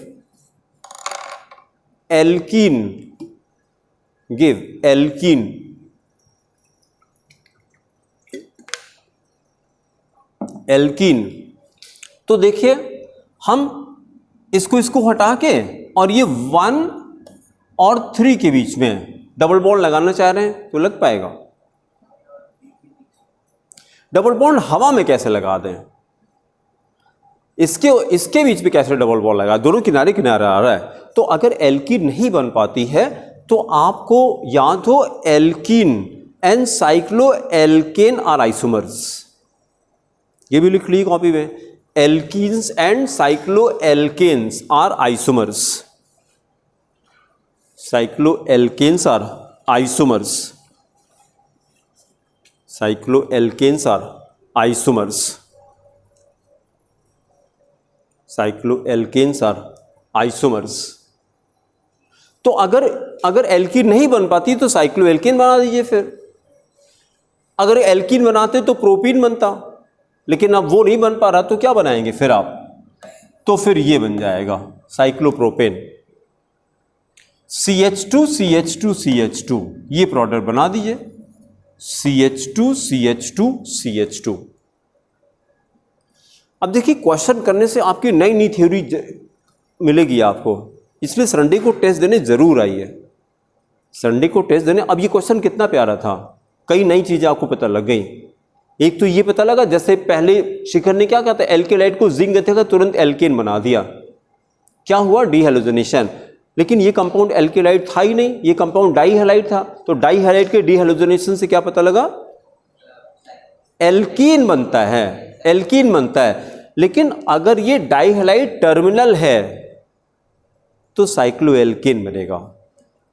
alkene, give alkene, alkene. तो देखिए हम इसको हटा के, और ये 1 और 3 के बीच में डबल बॉन्ड लगाना चाह रहे हैं तो लग पाएगा। डबल बॉन्ड हवा में कैसे लगा दें, इसके बीच में कैसे डबल बॉन्ड लगा, दोनों किनारे किनारे आ रहा है। तो अगर एल्कीन नहीं बन पाती है तो आपको याद हो alkene and cycloalkane are isomers, ये भी लिख लीजिए कॉपी में, alkenes and cycloalkanes are isomers, cycloalkanes are isomers, cycloalkanes are isomers, cycloalkanes are isomers. तो अगर एल्कीन नहीं बन पाती तो साइक्लो एल्केन बना दीजिए। फिर अगर एल्कीन बनाते तो प्रोपीन बनता, लेकिन अब वो नहीं बन पा रहा तो क्या बनाएंगे फिर आप, तो फिर ये बन जाएगा साइक्लोप्रोपेन, CH2 CH2 CH2, ये प्रोडक्ट बना दीजिए, CH2 CH2 CH2। अब देखिए क्वेश्चन करने से आपकी नई नई थ्योरी मिलेगी आपको, इसलिए संडे को टेस्ट देने जरूर आइए, संडे को टेस्ट देने। अब ये क्वेश्चन कितना प्यारा था, कई नई चीजें आपको पता लग गई। एक तो ये पता लगा, जैसे पहले शिखर ने क्या कहा था, एल्केलाइड को जिंक देते था तुरंत एल्केन बना दिया, क्या हुआ, डीहैलोजनेशन। लेकिन ये कंपाउंड एल्केलाइड था ही नहीं, ये कंपाउंड डाईहैलाइड था, तो डाईहैलाइड के डीहैलोजनेशन से क्या पता लगा, एल्कीन बनता है, एल्कीन बनता है। लेकिन अगर ये डाईहैलाइड टर्मिनल है तो साइक्लोएल्केन बनेगा।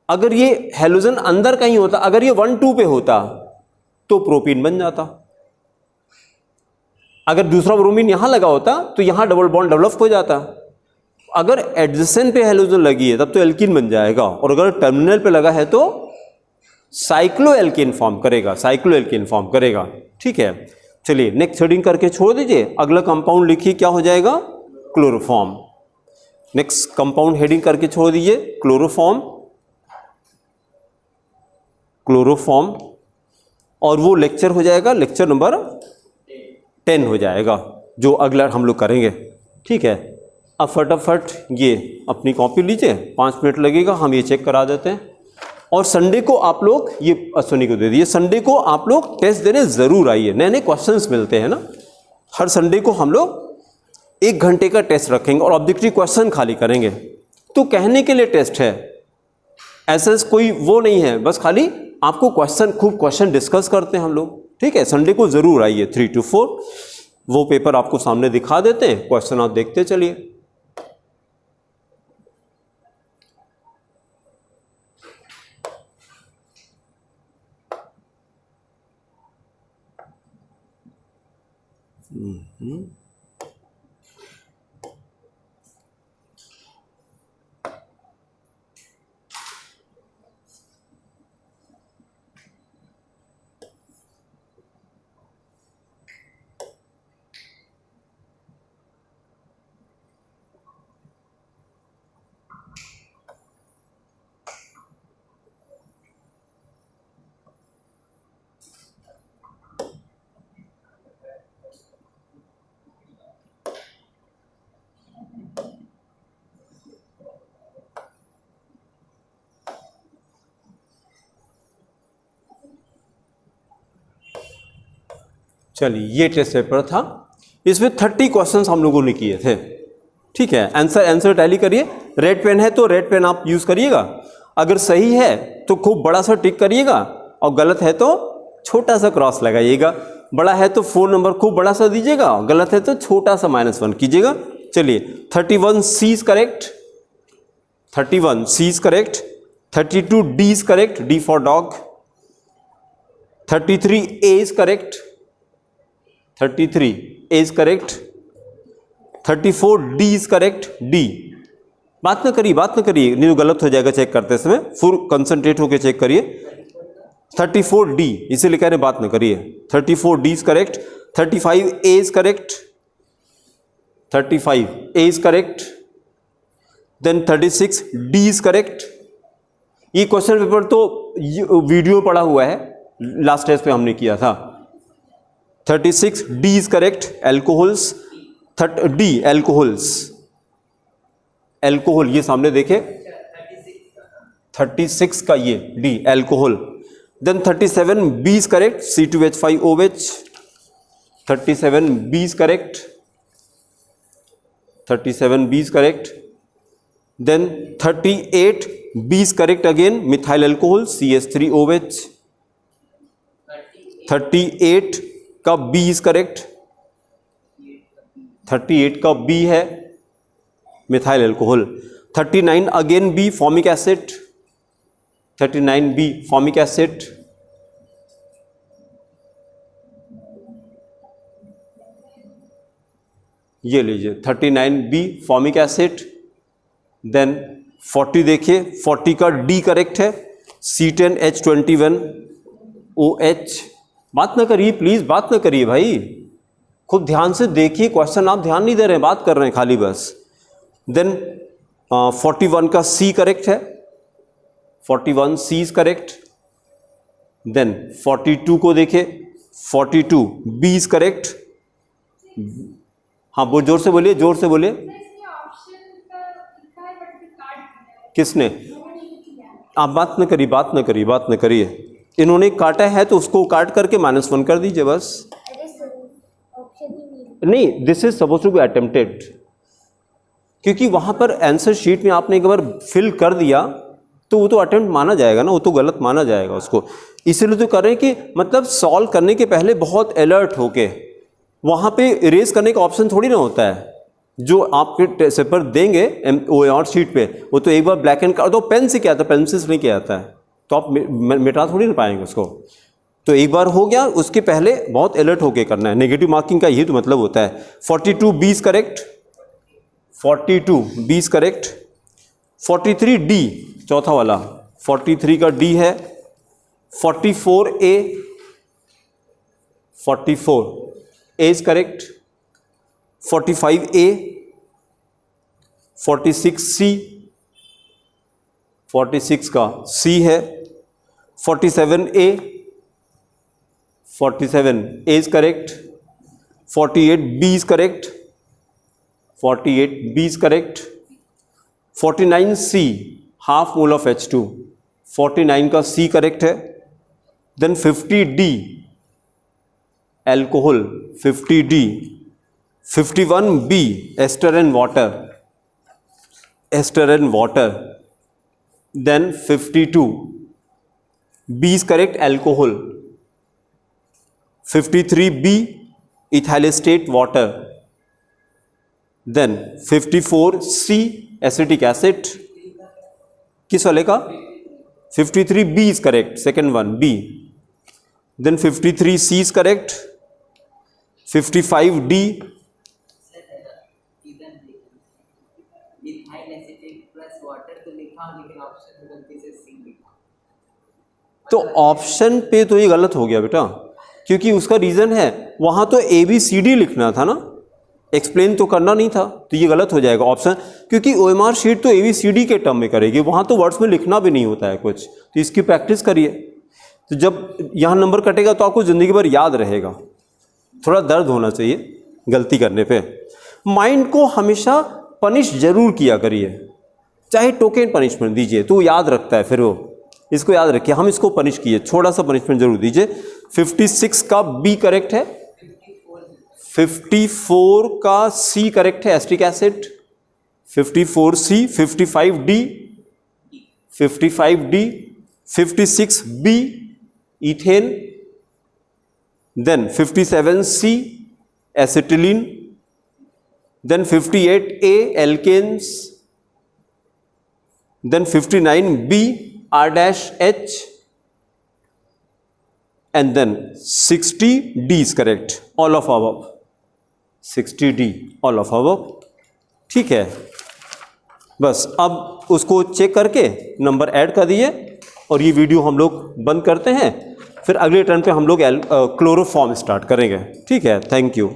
अगर ये हैलोजन अंदर कहीं होता, अगर ये 1-2 पे होता तो प्रोपीन बन जाता, अगर दूसरा ब्रोमीन यहां लगा होता तो यहां डबल बॉन्ड डेवलप हो जाता। अगर एडजेसेंट पे हैलोजन लगी है तब तो एल्कीन बन जाएगा, और अगर टर्मिनल पे लगा है तो साइक्लोएल्केन फॉर्म करेगा, साइक्लोएल्केन फॉर्म करेगा। ठीक है, चलिए नेक्स्ट हेडिंग करके छोड़ दीजिए, अगला कंपाउंड लिखिए, क्या हो जाएगा, क्लोरोफॉर्म। नेक्स्ट कंपाउंड हेडिंग करके छोड़ दीजिए, क्लोरोफॉर्म, क्लोरोफॉर्म, और वो लेक्चर हो जाएगा, लेक्चर नंबर 10 हो जाएगा, जो अगला हम लोग करेंगे। ठीक है, अब फटाफट ये अपनी कॉपी लीजिए, 5 मिनट लगेगा, हम ये चेक करा देते हैं। और संडे को आप लोग ये अश्विनी को दे दिए, संडे को आप लोग टेस्ट देने जरूर आइए, नए नए क्वेश्चंस मिलते हैं ना, हर संडे को हम लोग 1 घंटे का टेस्ट रखेंगे और ऑब्जेक्टिव क्वेश्चन खाली करेंगे। तो कहने के लिए टेस्ट है, ऐसा कोई वो नहीं है, बस खाली आपको क्वेश्चन, खूब क्वेश्चन डिस्कस करते हैं हम लोग। ठीक है, संडे को जरूर आइए 3 to 4, वो पेपर आपको सामने दिखा देते हैं, क्वेश्चन आप देखते चलिए। चलिए, ये टेस्ट पेपर था, इसमें 30 क्वेश्चंस हम लोगों ने किए थे। ठीक है, आंसर टैली करिए। रेड पेन है तो रेड पेन आप यूज़ करिएगा, अगर सही है तो खूब बड़ा सा टिक करिएगा, और गलत है तो छोटा सा क्रॉस लगाइएगा। बड़ा है तो 4 नंबर खूब बड़ा सा दीजिएगा, गलत है तो छोटा सा -1 कीजिएगा। चलिए 31 C is correct, 31 C is correct, 32 D is correct, D for dog, 33 A is correct, 33 A is correct, 34 D is correct, D। बात ना करिए, नहीं तो गलत हो जाएगा चेक करते समय, फुल कंसंट्रेट होकर चेक करिए। 34 D इसे लिखा है, बात ना करिए। 34 D is correct, 35 A is correct, 35 A is correct, then 36 D is correct. ये क्वेश्चन पेपर तो वीडियो पड़ा हुआ है, लास्ट टेस्ट पे हमने किया था। 36 D is correct, alcohols, D alcohols, alcohol ये सामने देखे, 36 का ये D alcohol. Then 37 B is correct, C2H5OH, 37 B is correct, 37 B is correct. Then 38 B is correct again, methyl alcohol, CH3OH, 38 का B इज करेक्ट, 38 का B है methyl alcohol. 39 again B formic acid, 39 B formic acid. ये लीजिए 39 B formic acid. Then 40 देखिए, 40 का D correct है, C10H21OH। बात ना करिए प्लीज, बात ना करिए भाई, खुद ध्यान से देखिए क्वेश्चन, आप ध्यान नहीं दे रहे हैं, बात कर रहे हैं खाली बस। देन 41 का C करेक्ट है, 41 C इज करेक्ट। देन 42 को देखे, 42 B इज करेक्ट। हाँ वो जोर से बोलिए, जोर से बोलिए। किसने? आप बात न करिए, बात न करिए, बात न करिए। इन्होंने काटा है तो उसको काट करके -1 कर दीजिए बस। नहीं, this is suppose to be attempted, क्योंकि वहां पर आंसर शीट में आपने एक बार फिल कर दिया तो वो तो अटेम्प्ट माना जाएगा ना, वो तो गलत माना जाएगा उसको। इसीलिए तो कर रहे हैं कि मतलब सॉल्व करने के पहले बहुत अलर्ट होके, वहां पे इरेज करने का ऑप्शन थोड़ी ना होता है। जो आपके पेपर देंगे OAR शीट पे, वो तो एक बार ब्लैक एंड तो पेन से क्या आता है, पेंसिल से नहीं किया आता है, तो आप मिटा थोड़ी ना पाएंगे उसको। तो एक बार हो गया, उसके पहले बहुत अलर्ट होके करना है। नेगेटिव मार्किंग का ये तो मतलब होता है। 42 B is correct, 42 B is correct. 43 D चौथा वाला, 43 का D है। 44 A, 44 A is correct. 45 A, 46 C, 46 का C है। 47 A, 47 A is correct. 48 B is correct, 48 B is correct. 49 C, half mole of H2, 49 का C करेक्ट है। Then 50 D alcohol, 50 D। 51 B ester and water, ester and water. Then 52 B is correct, alcohol. 53 B ethyl acetate water. Then 54 C acetic acid. किस वाले का? 53 B is correct, second one B. Then 53 C is correct. 55 D. तो option पे तो ये गलत हो गया बेटा, क्योंकि उसका रीजन है वहां तो ABCD लिखना था ना, एक्सप्लेन तो करना नहीं था, तो ये गलत हो जाएगा ऑप्शन, क्योंकि OMR शीट तो ABCD के टर्म में करेगी, वहां तो वर्ड्स में लिखना भी नहीं होता है कुछ। तो इसकी प्रैक्टिस करिए, तो जब यहाँ नंबर कटेगा तो आपको जिंदगी भर याद रहेगा। थोड़ा दर्द होना चाहिए गलती करने पे। माइंड को हमेशा पनिश जरूर किया करिए, चाहे टोकन पनिशमेंट दीजिए तो याद रखता है, फिर वो इसको याद रखिए, हम इसको पनिश किए, थोड़ा सा पनिशमेंट जरूर दीजिए। 56 का B करेक्ट है, 54 का सी करेक्ट है, acetic acid 54C, 55D 56B ethane, then 57C acetylene, then 58A alkanes, then 59B R-H, and then 60D is correct, all of above, 60D all of above। ठीक है, बस अब उसको check करके number add कर दिए और ये वीडियो हम लोग बंद करते हैं, फिर अगले टर्न पे हम लोग क्लोरोफॉर्म स्टार्ट करेंगे। ठीक है, थैंक यू।